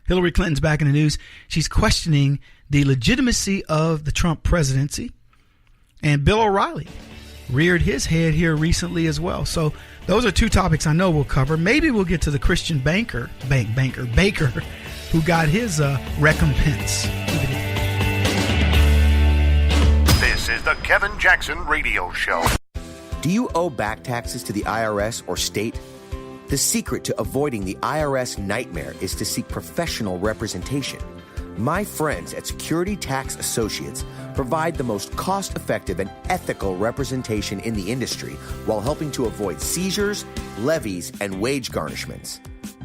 Hillary Clinton's back in the news. She's questioning the legitimacy of the Trump presidency. And Bill O'Reilly reared his head here recently as well. So those are two topics I know we'll cover. Maybe we'll get to the Christian Baker, who got his recompense. This is the Kevin Jackson Radio Show. Do you owe back taxes to the IRS or state? The secret to avoiding the IRS nightmare is to seek professional representation. My friends at Security Tax Associates provide the most cost-effective and ethical representation in the industry while helping to avoid seizures, levies, and wage garnishments.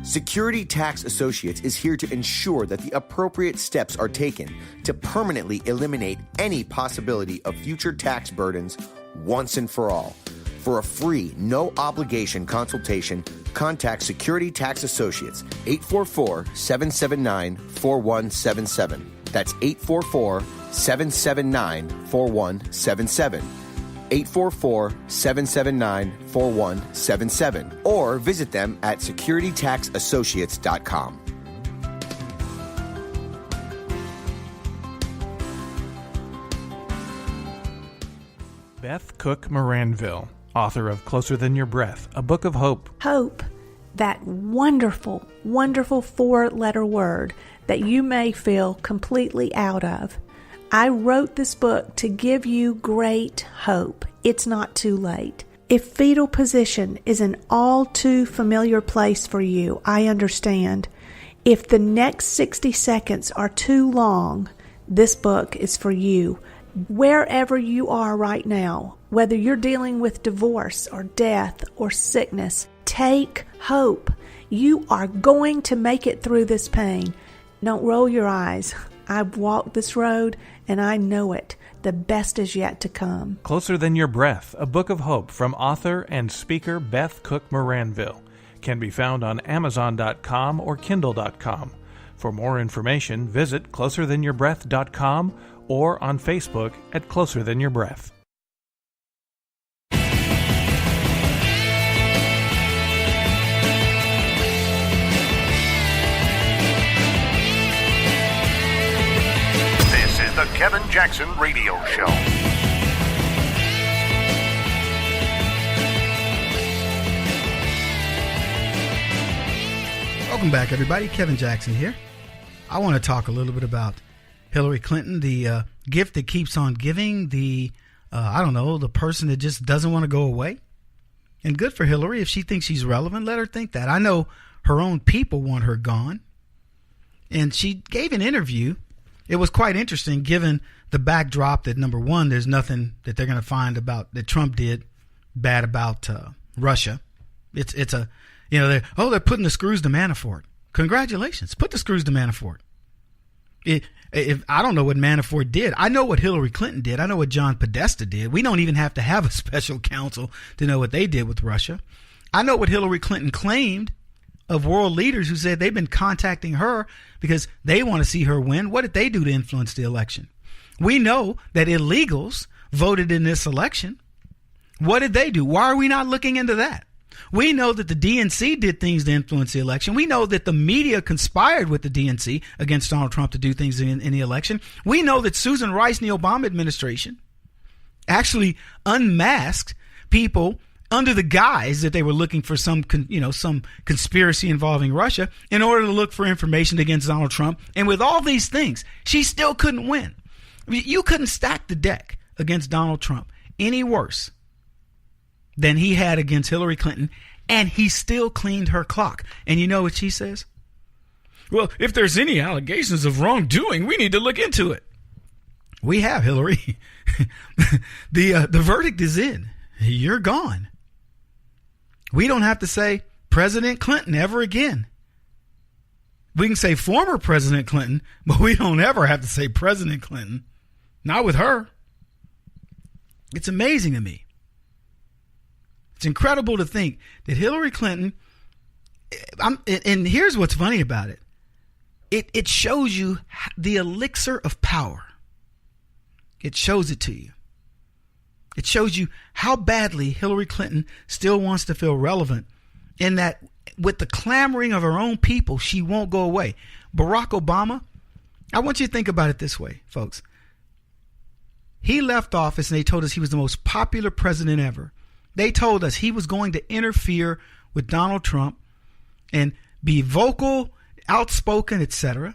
Security Tax Associates is here to ensure that the appropriate steps are taken to permanently eliminate any possibility of future tax burdens once and for all. For a free, no-obligation consultation, contact Security Tax Associates, 844-779-4177. That's 844-779-4177. 844-779-4177. Or visit them at securitytaxassociates.com. Beth Cook Moranville, author of Closer Than Your Breath, a book of hope. Hope, that wonderful, wonderful 4-letter word that you may feel completely out of. I wrote this book to give you great hope. It's not too late. If fetal position is an all too familiar place for you, I understand. If the next 60 seconds are too long, this book is for you. Wherever you are right now, whether you're dealing with divorce or death or sickness, take hope. You are going to make it through this pain. Don't roll your eyes. I've walked this road and I know it. The best is yet to come. Closer Than Your Breath, a book of hope from author and speaker Beth Cook Moranville, can be found on Amazon.com or Kindle.com. For more information, visit closerthanyourBreath.com or on Facebook at Closer Than Your Breath. This is the Kevin Jackson Radio Show. Welcome back, everybody. Kevin Jackson here. I want to talk a little bit about Hillary Clinton, the gift that keeps on giving, the person that just doesn't want to go away. And good for Hillary. If she thinks she's relevant, let her think that. I know her own people want her gone. And she gave an interview. It was quite interesting given the backdrop that, number one, there's nothing that they're going to find about that Trump did bad about Russia. They're putting the screws to Manafort. Congratulations. Put the screws to Manafort. If I don't know what Manafort did, I know what Hillary Clinton did. I know what John Podesta did. We don't even have to have a special counsel to know what they did with Russia. I know what Hillary Clinton claimed of world leaders who said they've been contacting her because they want to see her win. What did they do to influence the election? We know that illegals voted in this election. What did they do? Why are we not looking into that? We know that the DNC did things to influence the election. We know that the media conspired with the DNC against Donald Trump to do things in the election. We know that Susan Rice and the Obama administration actually unmasked people under the guise that they were looking for some conspiracy involving Russia in order to look for information against Donald Trump. And with all these things, she still couldn't win. I mean, you couldn't stack the deck against Donald Trump any worse than he had against Hillary Clinton, and he still cleaned her clock. And you know what she says? Well, if there's any allegations of wrongdoing, we need to look into it. We have, Hillary. The verdict is in. You're gone. We don't have to say President Clinton ever again. We can say former President Clinton, but we don't ever have to say President Clinton. Not with her. It's amazing to me. It's incredible to think that Hillary Clinton, and here's what's funny about it. It shows you the elixir of power. It shows it to you. It shows you how badly Hillary Clinton still wants to feel relevant, in that with the clamoring of her own people, she won't go away. Barack Obama, I want you to think about it this way, folks. He left office and they told us he was the most popular president ever. They told us he was going to interfere with Donald Trump and be vocal, outspoken, etc.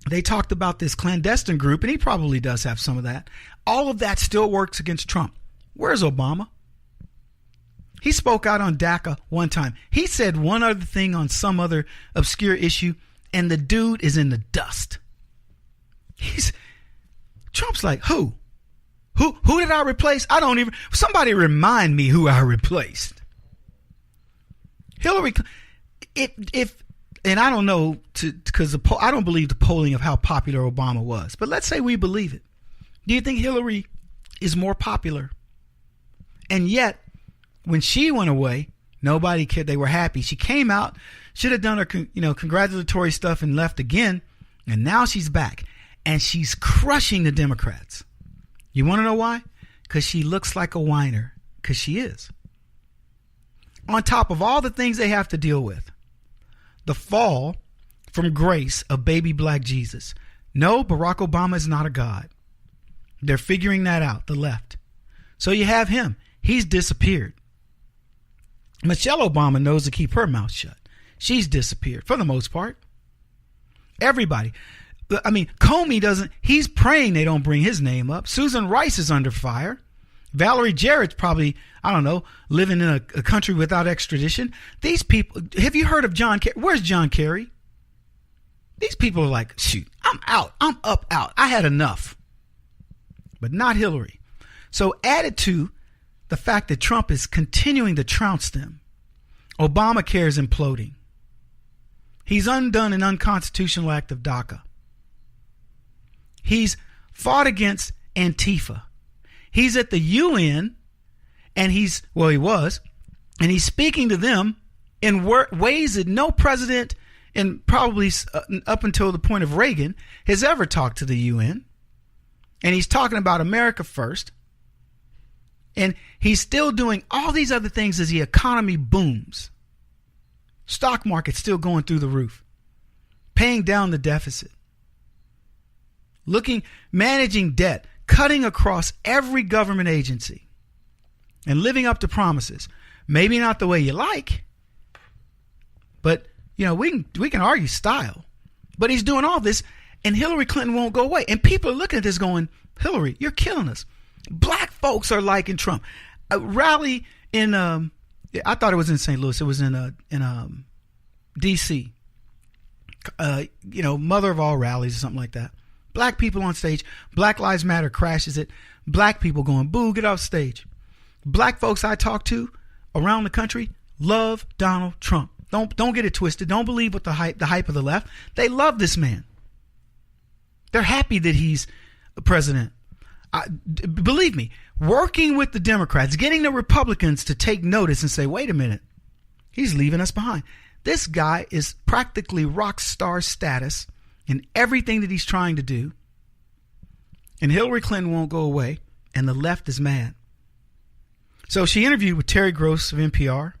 They talked about this clandestine group, and he probably does have some of that. All of that still works against Trump. Where's Obama? He spoke out on DACA one time. He said one other thing on some other obscure issue, and the dude is in the dust. Trump's like, who? Who did I replace? I don't even, somebody remind me who I replaced. Hillary, and I don't know, because I don't believe the polling of how popular Obama was, but let's say we believe it. Do you think Hillary is more popular? And yet, when she went away, nobody cared. They were happy. She came out, should have done her, congratulatory stuff and left again. And now she's back, and she's crushing the Democrats. You want to know why? Because she looks like a whiner. Because she is. On top of all the things they have to deal with, the fall from grace of baby black Jesus. No, Barack Obama is not a god. They're figuring that out, the left. So you have him. He's disappeared. Michelle Obama knows to keep her mouth shut. She's disappeared for the most part. Everybody. I mean, Comey doesn't, he's praying they don't bring his name up. Susan Rice is under fire. Valerie Jarrett's probably, I don't know, living in a country without extradition. These people, have you heard of John Kerry? Where's John Kerry? These people are like, shoot, I'm out. I'm out. I had enough. But not Hillary. So added to the fact that Trump is continuing to trounce them, Obamacare is imploding. He's undone an unconstitutional act of DACA. He's fought against Antifa. He's at the UN, and he was, and he's speaking to them in ways that no president, and probably up until the point of Reagan, has ever talked to the UN. And he's talking about America first. And he's still doing all these other things as the economy booms. Stock market still going through the roof. Paying down the deficit. Managing debt. Cutting across every government agency. And living up to promises. Maybe not the way you like. But, we can argue style. But he's doing all this, and Hillary Clinton won't go away. And people are looking at this going, Hillary, you're killing us. Black folks are liking Trump. A rally in, I thought it was in St. Louis. It was in D.C. Mother of all rallies or something like that. Black people on stage. Black Lives Matter crashes it. Black people going, boo, get off stage. Black folks I talk to around the country love Donald Trump. Don't get it twisted. Don't believe what the hype of the left. They love this man. They're happy that he's president. Believe me, working with the Democrats, getting the Republicans to take notice and say, wait a minute, he's leaving us behind. This guy is practically rock star status in everything that he's trying to do. And Hillary Clinton won't go away, and the left is mad. So she interviewed with Terry Gross of NPR,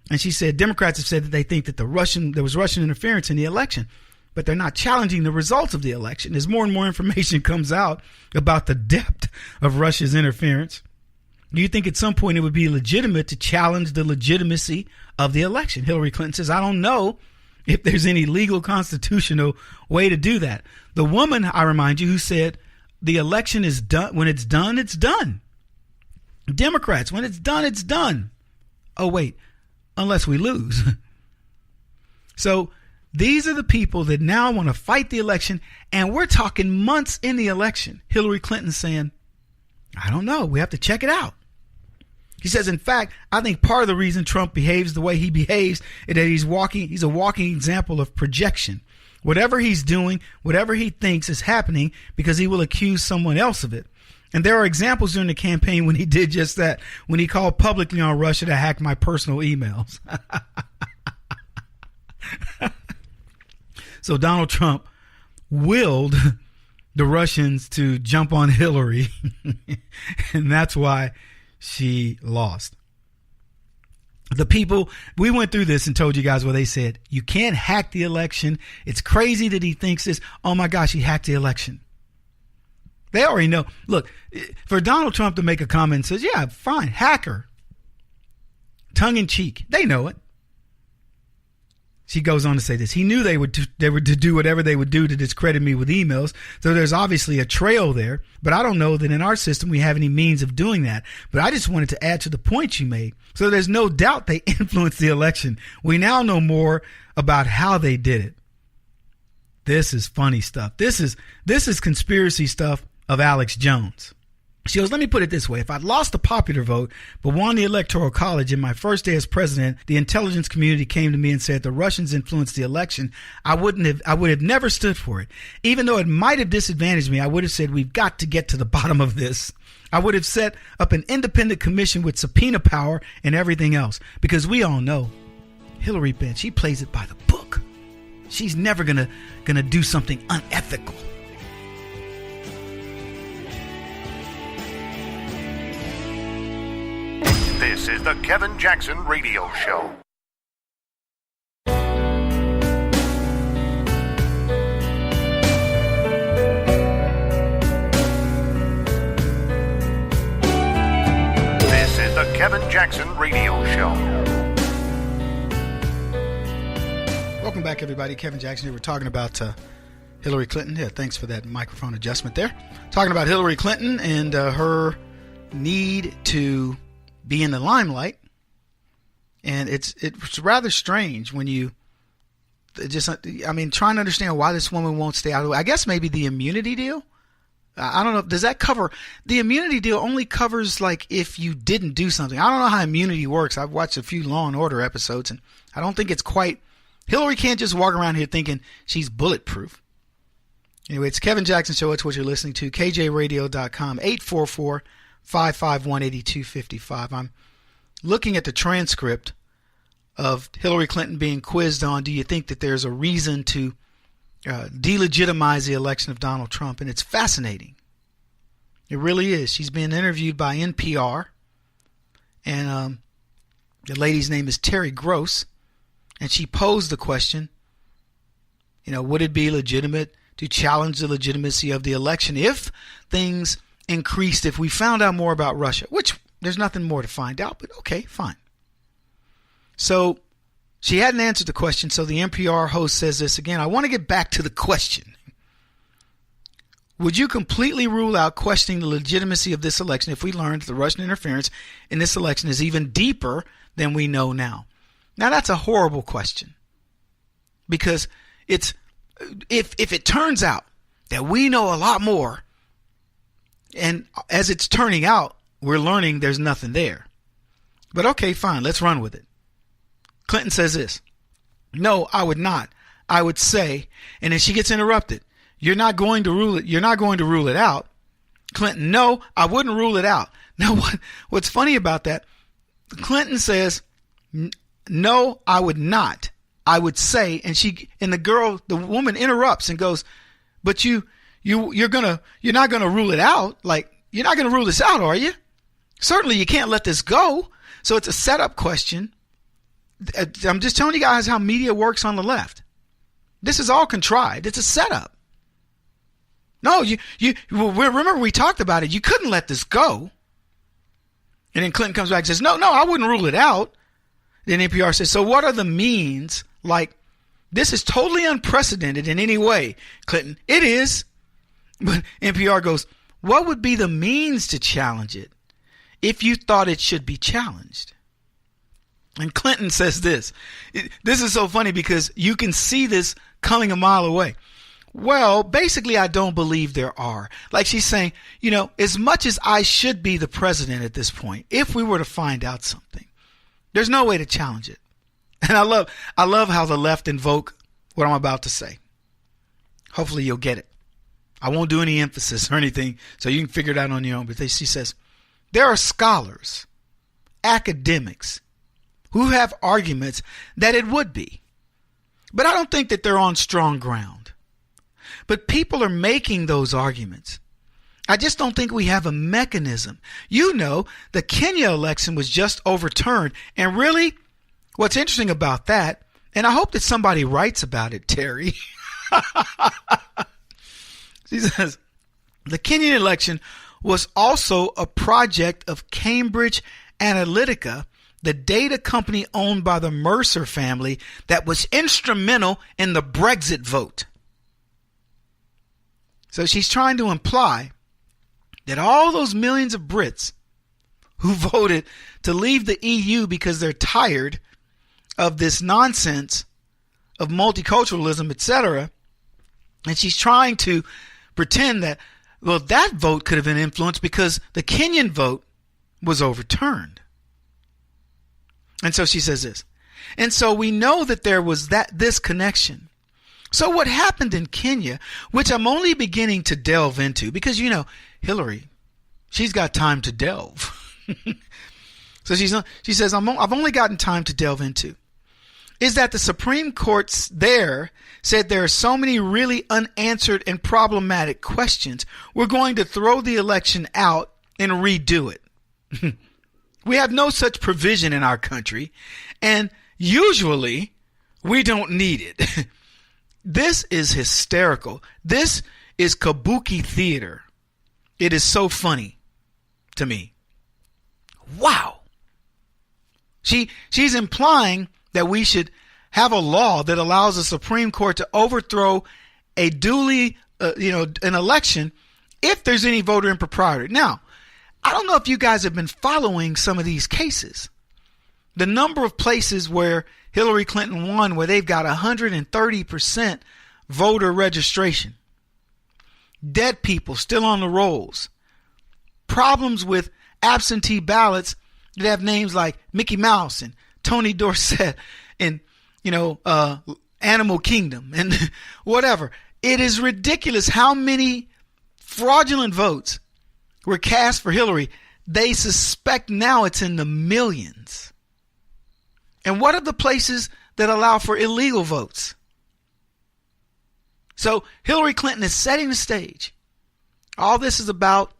and she said Democrats have said that they think that there was Russian interference in the election, but they're not challenging the results of the election. As more and more information comes out about the depth of Russia's interference, do you think at some point it would be legitimate to challenge the legitimacy of the election? Hillary Clinton says, I don't know if there's any legal constitutional way to do that. The woman, I remind you, who said the election is done. When it's done, it's done. Democrats, when it's done, it's done. Oh, wait, unless we lose. So these are the people that now want to fight the election, and we're talking months in the election. Hillary Clinton saying, I don't know. We have to check it out. He says, in fact, I think part of the reason Trump behaves the way he behaves is that he's a walking example of projection. Whatever he's doing, whatever he thinks is happening because he will accuse someone else of it. And there are examples during the campaign when he did just that, when he called publicly on Russia to hack my personal emails. So Donald Trump willed the Russians to jump on Hillary, and that's why she lost. The people, we went through this and told you guys what they said. You can't hack the election. It's crazy that he thinks this. Oh my gosh, he hacked the election. They already know. Look, for Donald Trump to make a comment and says, yeah, fine, hacker. Tongue in cheek. They know it. She goes on to say this. He knew they would do whatever they would do to discredit me with emails. So there's obviously a trail there. But I don't know that in our system we have any means of doing that. But I just wanted to add to the point you made. So there's no doubt they influenced the election. We now know more about how they did it. This is funny stuff. This is conspiracy stuff of Alex Jones. She goes, let me put it this way. If I'd lost the popular vote, but won the Electoral College in my first day as president, the intelligence community came to me and said the Russians influenced the election, I would have never stood for it. Even though it might have disadvantaged me, I would have said, we've got to get to the bottom of this. I would have set up an independent commission with subpoena power and everything else, because we all know Hillary Bench, she plays it by the book. She's never gonna do something unethical. This is the Kevin Jackson Radio Show. This is the Kevin Jackson Radio Show. Welcome back, everybody. Kevin Jackson here. We're talking about Hillary Clinton. Yeah, thanks for that microphone adjustment there. Talking about Hillary Clinton and her need to be in the limelight, and it's rather strange when you trying to understand why this woman won't stay out of the way. I guess maybe the immunity deal. I don't know. Does that cover the immunity deal? Only covers like if you didn't do something. I don't know how immunity works. I've watched a few Law and Order episodes, and I don't think it's quite. Hillary can't just walk around here thinking she's bulletproof. Anyway, it's Kevin Jackson Show. It's what you're listening to. KJRadio.com 844-551-8255. I'm looking at the transcript of Hillary Clinton being quizzed on, do you think that there's a reason to delegitimize the election of Donald Trump? And it's fascinating. It really is. She's being interviewed by NPR. And the lady's name is Terry Gross. And she posed the question, would it be legitimate to challenge the legitimacy of the election if things increased, if we found out more about Russia, which there's nothing more to find out, but okay, fine. So she hadn't answered the question, so the NPR host says this again. I want to get back to the question. Would you completely rule out questioning the legitimacy of this election if we learned that the Russian interference in this election is even deeper than we know now? Now, that's a horrible question, because it's if it turns out that we know a lot more, and as it's turning out, we're learning there's nothing there. But okay, fine, let's run with it. Clinton says this. No, I would not. I would say, and then she gets interrupted. You're not going to rule it. You're not going to rule it out. Clinton, no, I wouldn't rule it out. Now, what's funny about that? Clinton says, no, I would not. I would say, and the woman interrupts and goes, but you're not gonna rule it out. Like, you're not gonna rule this out, are you? Certainly you can't let this go. So it's a setup question. I'm just telling you guys how media works on the left. This is all contrived. It's a setup. No, remember we talked about it. You couldn't let this go. And then Clinton comes back and says, no, I wouldn't rule it out. Then NPR says, so what are the means? Like, this is totally unprecedented in any way. Clinton, it is. But NPR goes, what would be the means to challenge it if you thought it should be challenged? And Clinton says this. This is so funny because you can see this coming a mile away. Well, basically, I don't believe there are. Like she's saying, as much as I should be the president at this point, if we were to find out something, there's no way to challenge it. And I love how the left invoke what I'm about to say. Hopefully you'll get it. I won't do any emphasis or anything, so you can figure it out on your own. But she says, there are scholars, academics, who have arguments that it would be. But I don't think that they're on strong ground. But people are making those arguments. I just don't think we have a mechanism. You know, the Kenya election was just overturned. And really, what's interesting about that, and I hope that somebody writes about it, Terry. She says, the Kenyan election was also a project of Cambridge Analytica, the data company owned by the Mercer family that was instrumental in the Brexit vote. So she's trying to imply that all those millions of Brits who voted to leave the EU because they're tired of this nonsense of multiculturalism, etc., and she's trying to pretend that, well, that vote could have been influenced because the Kenyan vote was overturned. And so she says this. And so we know that there was this connection. So what happened in Kenya, which I'm only beginning to delve into, because, you know, Hillary, she's got time to delve. So she says, I've only gotten time to delve into, is that the Supreme Court there said there are so many really unanswered and problematic questions, we're going to throw the election out and redo it. We have no such provision in our country, and usually we don't need it. This is hysterical. This is kabuki theater. It is so funny to me. Wow. She's implying that we should have a law that allows the Supreme Court to overthrow a duly, an election if there's any voter impropriety. Now, I don't know if you guys have been following some of these cases. The number of places where Hillary Clinton won, where they've got 130% voter registration. Dead people still on the rolls. Problems with absentee ballots that have names like Mickey Mouse and Tony Dorsett and, Animal Kingdom and whatever. It is ridiculous how many fraudulent votes were cast for Hillary. They suspect now it's in the millions. And what are the places that allow for illegal votes? So Hillary Clinton is setting the stage. All this is about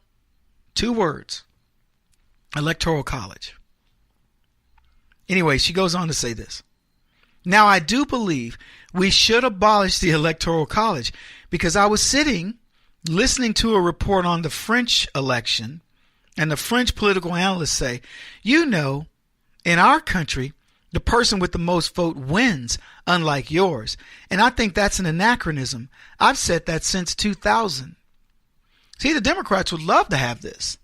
2 words: Electoral College. Anyway, she goes on to say this. Now, I do believe we should abolish the Electoral College, because I was sitting listening to a report on the French election, and the French political analysts say, in our country, the person with the most vote wins, unlike yours. And I think that's an anachronism. I've said that since 2000. See, the Democrats would love to have this.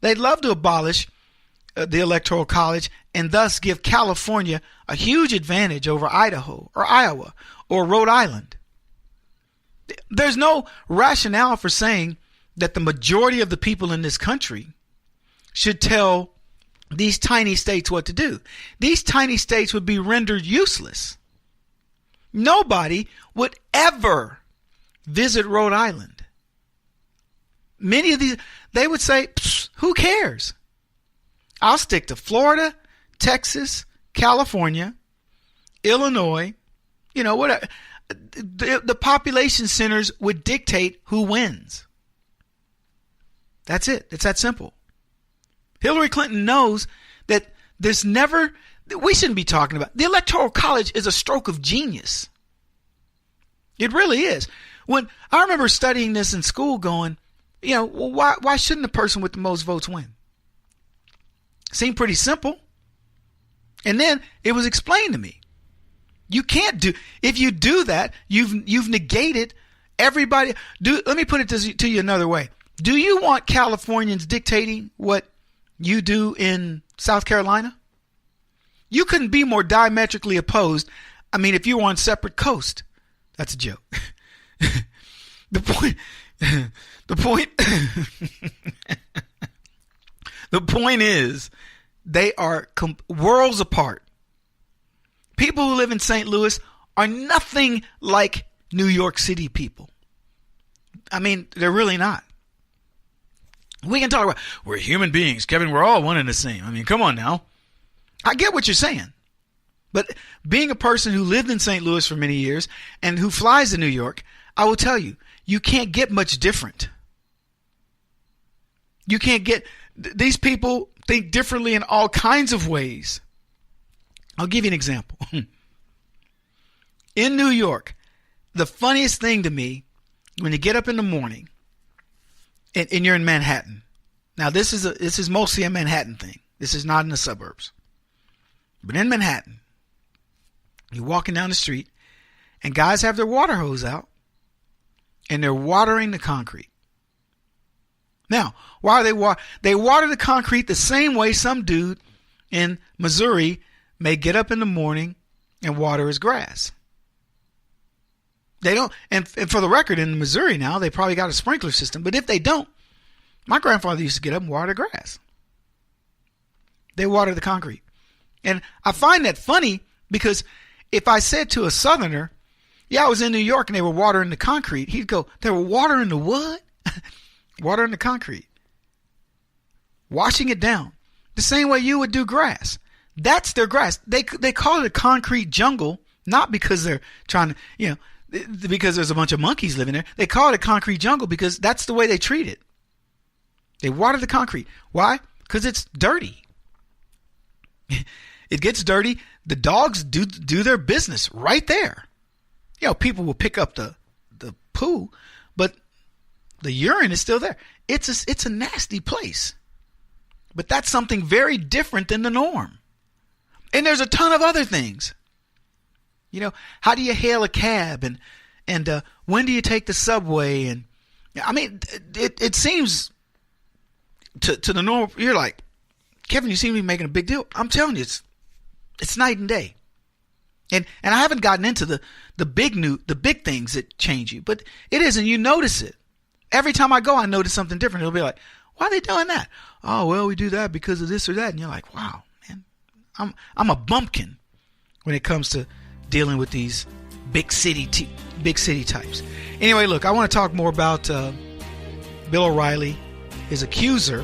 They'd love to abolish the Electoral College and thus give California a huge advantage over Idaho or Iowa or Rhode Island. There's no rationale for saying that the majority of the people in this country should tell these tiny states what to do. These tiny states would be rendered useless. Nobody would ever visit Rhode Island. Many of these, they would say, who cares? I'll stick to Florida, Texas, California, Illinois, whatever. The population centers would dictate who wins. That's it. It's that simple. Hillary Clinton knows that we shouldn't be talking about. The Electoral College is a stroke of genius. It really is. When I remember studying this in school going, why shouldn't the person with the most votes win? Seemed pretty simple. And then it was explained to me. You can't if you do that, you've negated everybody. Let me put it to you another way. Do you want Californians dictating what you do in South Carolina? You couldn't be more diametrically opposed. I mean, if you were on separate coast. That's a joke. The point is, they are worlds apart. People who live in St. Louis are nothing like New York City people. I mean, they're really not. We can talk about, we're human beings, Kevin, we're all one and the same. I mean, come on now. I get what you're saying. But being a person who lived in St. Louis for many years and who flies to New York, I will tell you, you can't get much different. You can't get, these people think differently in all kinds of ways. I'll give you an example. In New York, the funniest thing to me, when you get up in the morning and you're in Manhattan. Now, this is mostly a Manhattan thing. This is not in the suburbs. But in Manhattan, you're walking down the street and guys have their water hose out and they're watering the concrete. Now, why are they water the concrete the same way some dude in Missouri may get up in the morning and water his grass. They don't, and for the record, in Missouri now, they probably got a sprinkler system. But if they don't, my grandfather used to get up and water the grass. They water the concrete. And I find that funny because if I said to a Southerner, yeah, I was in New York and they were watering the concrete, he'd go, they were watering the what? Watering the concrete. Washing it down. The same way you would do grass. That's their grass. They call it a concrete jungle, not because they're trying to, because there's a bunch of monkeys living there. They call it a concrete jungle because that's the way they treat it. They water the concrete. Why? Because it's dirty. It gets dirty. The dogs do their business right there. People will pick up the poo, but the urine is still there. It's a nasty place. But that's something very different than the norm. And there's a ton of other things. How do you hail a cab and when do you take the subway? And I mean, it seems to the normal. You're like, Kevin, you seem to be making a big deal. I'm telling you, it's night and day. And I haven't gotten into the big things that change you, but it is, and you notice it. Every time I go, I notice something different. It'll be like, why are they doing that? Oh, well, we do that because of this or that. And you're like, wow, man, I'm a bumpkin when it comes to dealing with these big city types. Anyway, look, I want to talk more about Bill O'Reilly, his accuser.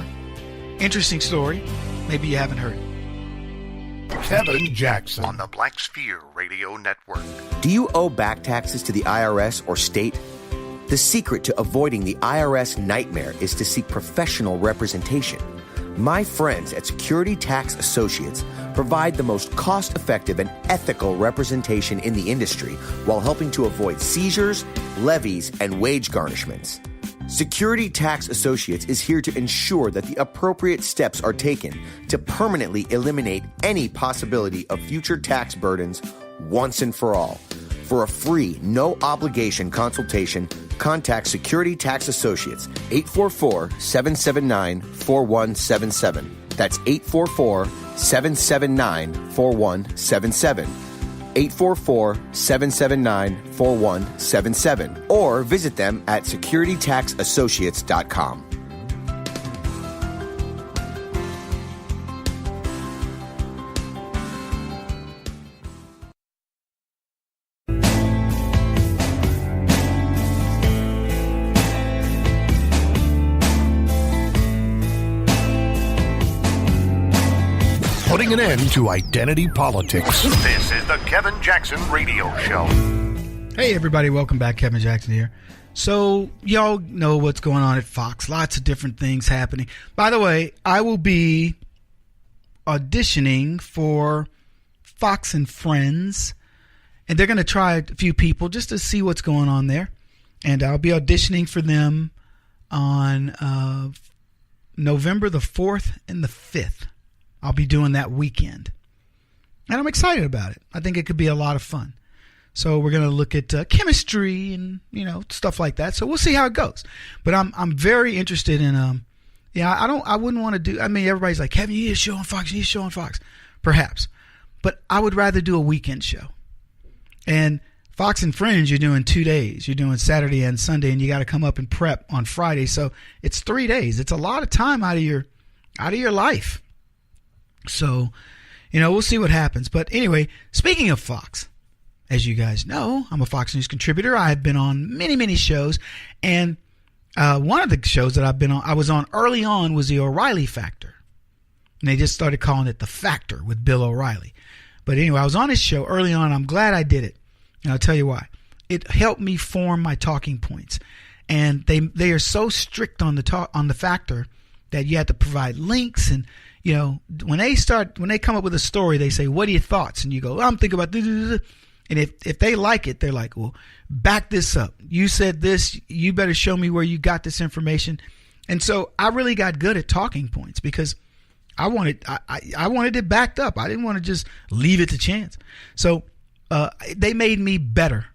Interesting story. Maybe you haven't heard it. Kevin Jackson on the Black Sphere Radio Network. Do you owe back taxes to the IRS or state? The secret to avoiding the IRS nightmare is to seek professional representation. My friends at Security Tax Associates provide the most cost-effective and ethical representation in the industry while helping to avoid seizures, levies, and wage garnishments. Security Tax Associates is here to ensure that the appropriate steps are taken to permanently eliminate any possibility of future tax burdens once and for all. For a free, no-obligation consultation, contact Security Tax Associates, 844-779-4177. That's 844-779-4177. 844-779-4177. Or visit them at securitytaxassociates.com. Putting an end to identity politics. This is the Kevin Jackson Radio Show. Hey, everybody. Welcome back. Kevin Jackson here. So, y'all know what's going on at Fox. Lots of different things happening. By the way, I will be auditioning for Fox and Friends. And they're going to try a few people just to see what's going on there. And I'll be auditioning for them on November the 4th and the 5th. I'll be doing that weekend. And I'm excited about it. I think it could be a lot of fun. So we're going to look at chemistry and, stuff like that. So we'll see how it goes. But I'm very interested in, I wouldn't want to do, everybody's like, Kevin, you need a show on Fox, you need a show on Fox. Perhaps. But I would rather do a weekend show. And Fox and Friends, you're doing 2 days. You're doing Saturday and Sunday, and you got to come up and prep on Friday. So it's 3 days. It's a lot of time out of your life. So, we'll see what happens. But anyway, speaking of Fox, as you guys know, I'm a Fox News contributor. I've been on many, many shows. And one of the shows that I was on early on was the O'Reilly Factor. And they just started calling it The Factor with Bill O'Reilly. But anyway, I was on his show early on. I'm glad I did it. And I'll tell you why. it helped me form my talking points. And they are so strict on the factor that you have to provide links. And, you know, when they come up with a story, they say, what are your thoughts? And you go, I'm thinking about this. And if they like it, they're like, well, back this up. You said this, you better show me where you got this information. And so I really got good at talking points because I wanted it backed up. I didn't want to just leave it to chance. So they made me better.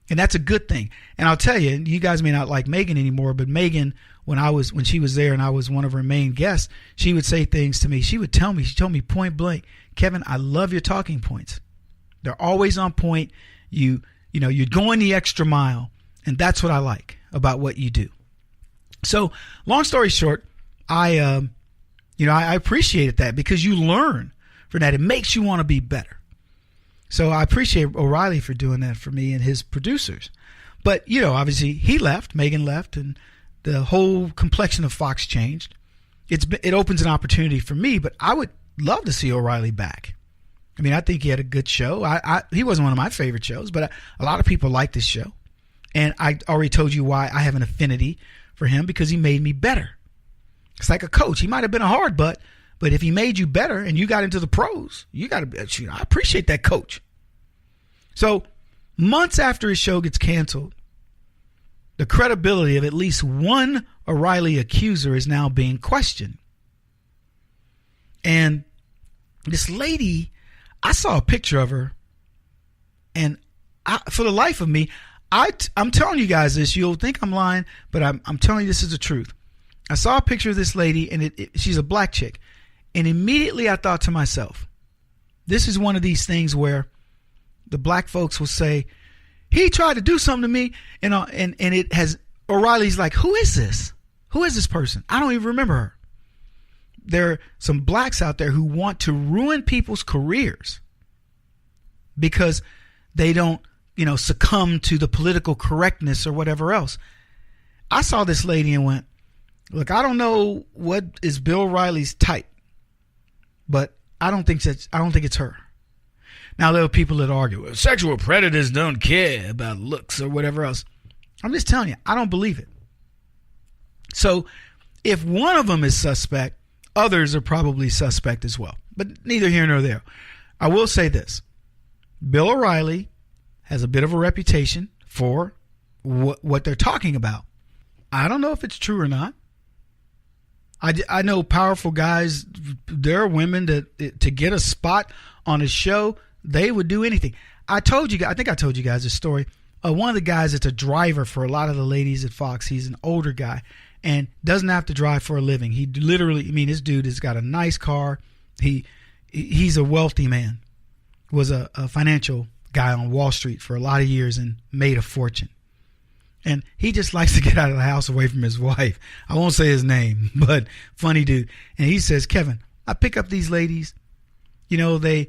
And that's a good thing. And I'll tell you, you guys may not like Megan anymore, but Megan, when she was there and I was one of her main guests, she would say things to me. She told me point blank, Kevin, I love your talking points. They're always on point. You're going the extra mile. And that's what I like about what you do. So long story short, I appreciated that because you learn from that. It makes you want to be better. So I appreciate O'Reilly for doing that for me and his producers. But, you know, obviously he left, Megan left, and the whole complexion of Fox changed. It opens an opportunity for me, but I would love to see O'Reilly back. I mean, I think he had a good show. He wasn't one of my favorite shows, but a lot of people like this show. And I already told you why I have an affinity for him, because he made me better. It's like a coach. He might have been a hard butt, but if he made you better and you got into the pros, I appreciate that coach. So months after his show gets canceled, the credibility of at least one O'Reilly accuser is now being questioned. And this lady, I saw a picture of her, and for the life of me, I'm telling you guys this. You'll think I'm lying, but I'm telling you this is the truth. I saw a picture of this lady, and she's a black chick. And immediately I thought to myself, this is one of these things where the black folks will say, he tried to do something to me, and it has, O'Reilly's like, who is this? Who is this person? I don't even remember her. There are some blacks out there who want to ruin people's careers because they don't, succumb to the political correctness or whatever else. I saw this lady and went, look, I don't know what is Bill O'Reilly's type, but I don't think it's her. Now, there are people that argue, well, sexual predators don't care about looks or whatever else. I'm just telling you, I don't believe it. So if one of them is suspect, others are probably suspect as well. But neither here nor there. I will say this. Bill O'Reilly has a bit of a reputation for what they're talking about. I don't know if it's true or not. I know powerful guys, there are women that to get a spot on a show, they would do anything. I think I told you guys this story. One of the guys that's a driver for a lot of the ladies at Fox, he's an older guy and doesn't have to drive for a living. He literally, this dude has got a nice car. He's a wealthy man, was a financial guy on Wall Street for a lot of years and made a fortune. And he just likes to get out of the house away from his wife. I won't say his name, but funny dude. And he says, Kevin, I pick up these ladies, they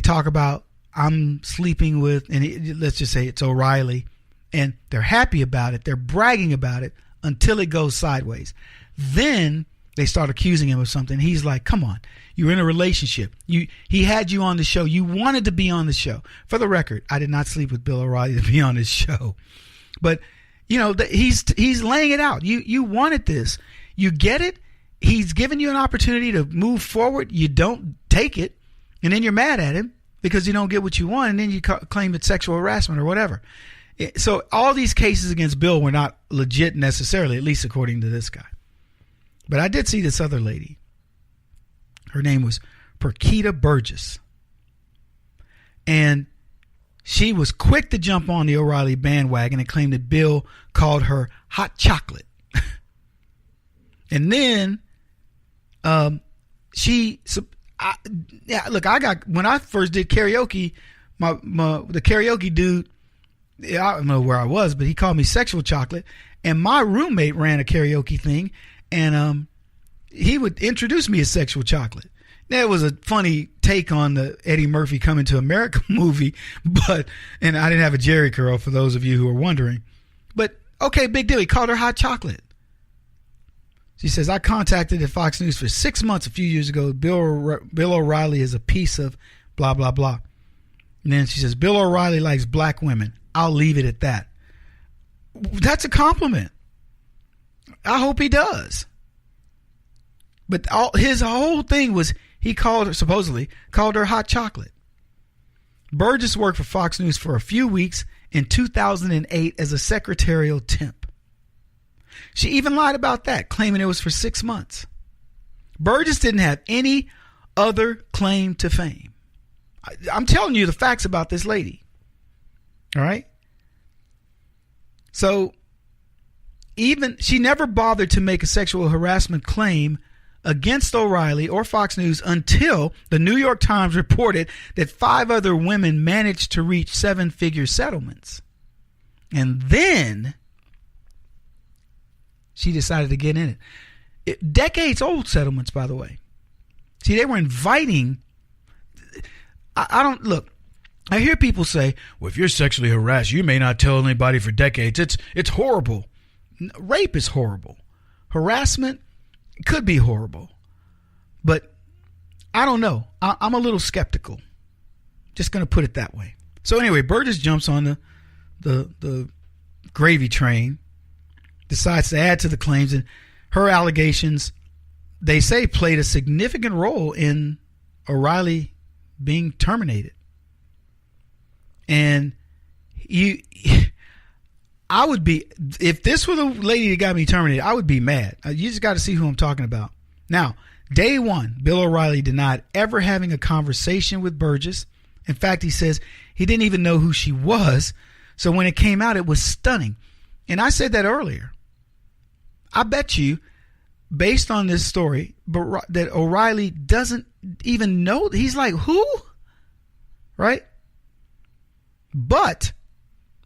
talk about I'm sleeping with, and let's just say it's O'Reilly, and they're happy about it. They're bragging about it until it goes sideways. Then they start accusing him of something. He's like, come on, you're in a relationship. He had you on the show. You wanted to be on the show. For the record, I did not sleep with Bill O'Reilly to be on his show. But, he's laying it out. You wanted this. You get it. He's giving you an opportunity to move forward. You don't take it. And then you're mad at him because you don't get what you want. And then you claim it's sexual harassment or whatever. So all these cases against Bill were not legit necessarily, at least according to this guy. But I did see this other lady. Her name was Perkita Burgess. And she was quick to jump on the O'Reilly bandwagon and claim that Bill called her hot chocolate. And then when I first did karaoke, the karaoke dude, I don't know where I was, but he called me sexual chocolate. And my roommate ran a karaoke thing, and he would introduce me as sexual chocolate. Now, it was a funny take on the Eddie Murphy Coming to America movie, and I didn't have a Jerry curl for those of you who are wondering. But, okay, big deal. He called her hot chocolate. She says, I contacted at Fox News for 6 months a few years ago. Bill O'Reilly is a piece of blah, blah, blah. And then she says, Bill O'Reilly likes black women. I'll leave it at that. That's a compliment. I hope he does. But his whole thing was he supposedly called her hot chocolate. Burgess worked for Fox News for a few weeks in 2008 as a secretarial temp. She even lied about that, claiming it was for 6 months. Burgess didn't have any other claim to fame. I'm telling you the facts about this lady. All right? So, she never bothered to make a sexual harassment claim against O'Reilly or Fox News until the New York Times reported that 5 other women managed to reach 7-figure settlements. And then she decided to get in it. Decades old settlements, by the way. See, they were inviting. I hear people say, well, if you're sexually harassed, you may not tell anybody for decades. It's horrible. Rape is horrible. Harassment could be horrible. But I don't know. I'm a little skeptical. Just going to put it that way. So anyway, Burgess jumps on the gravy train, decides to add to the claims, and her allegations, they say, played a significant role in O'Reilly being terminated. And I would be, if this were the lady that got me terminated, I would be mad. You just got to see who I'm talking about. Now, day one, Bill O'Reilly denied ever having a conversation with Burgess. In fact, he says he didn't even know who she was. So when it came out, it was stunning. And I said that earlier. I bet you, based on this story, that O'Reilly doesn't even know. He's like, who? Right? But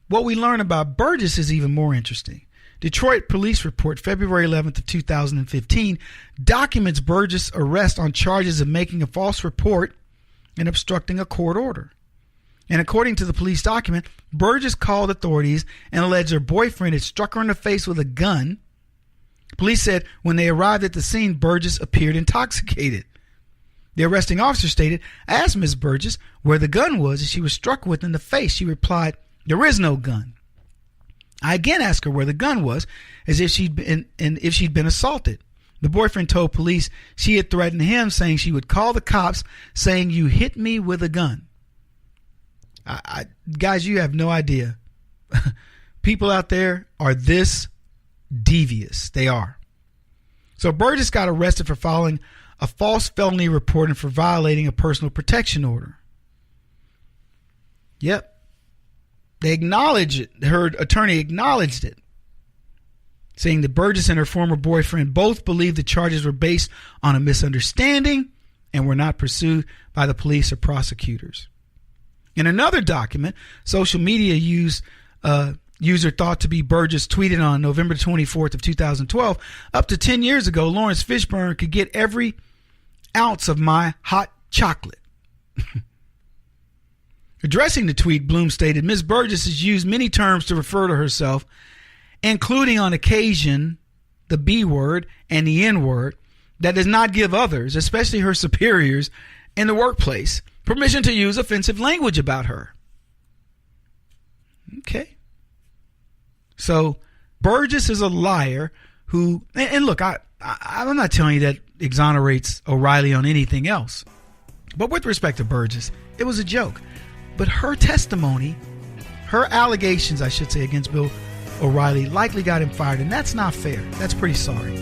what we learn about Burgess is even more interesting. Detroit police report February 11th of 2015 documents Burgess' arrest on charges of making a false report and obstructing a court order. And according to the police document, Burgess called authorities and alleged her boyfriend had struck her in the face with a gun. Police said when they arrived at the scene, Burgess appeared intoxicated. The arresting officer stated, I asked Ms. Burgess where the gun was and she was struck with in the face. She replied, there is no gun. I again asked her where the gun was, as if she'd been assaulted. The boyfriend told police she had threatened him, saying she would call the cops, saying you hit me with a gun. Guys, you have no idea. People out there are this devious. They are. So Burgess got arrested for filing a false felony report and for violating a personal protection order. Yep. They acknowledge it. Her attorney acknowledged it, saying that Burgess and her former boyfriend both believed the charges were based on a misunderstanding and were not pursued by the police or prosecutors. In another document, social media user thought to be Burgess tweeted on November 24th of 2012, up to 10 years ago, Lawrence Fishburne could get every ounce of my hot chocolate. Addressing the tweet, Bloom stated, Ms. Burgess has used many terms to refer to herself, including on occasion the B word and the N word, that does not give others, especially her superiors in the workplace, permission to use offensive language about her. Okay. So Burgess is a liar who, and look, I'm not telling you that exonerates O'Reilly on anything else. But with respect to Burgess, it was a joke. But her testimony, her allegations, I should say, against Bill O'Reilly likely got him fired. And that's not fair. That's pretty sorry.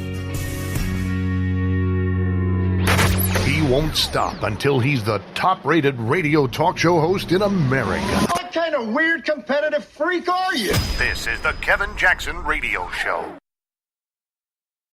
He won't stop until he's the top-rated radio talk show host in America. What kind of weird competitive freak are you? This is the Kevin Jackson Radio Show.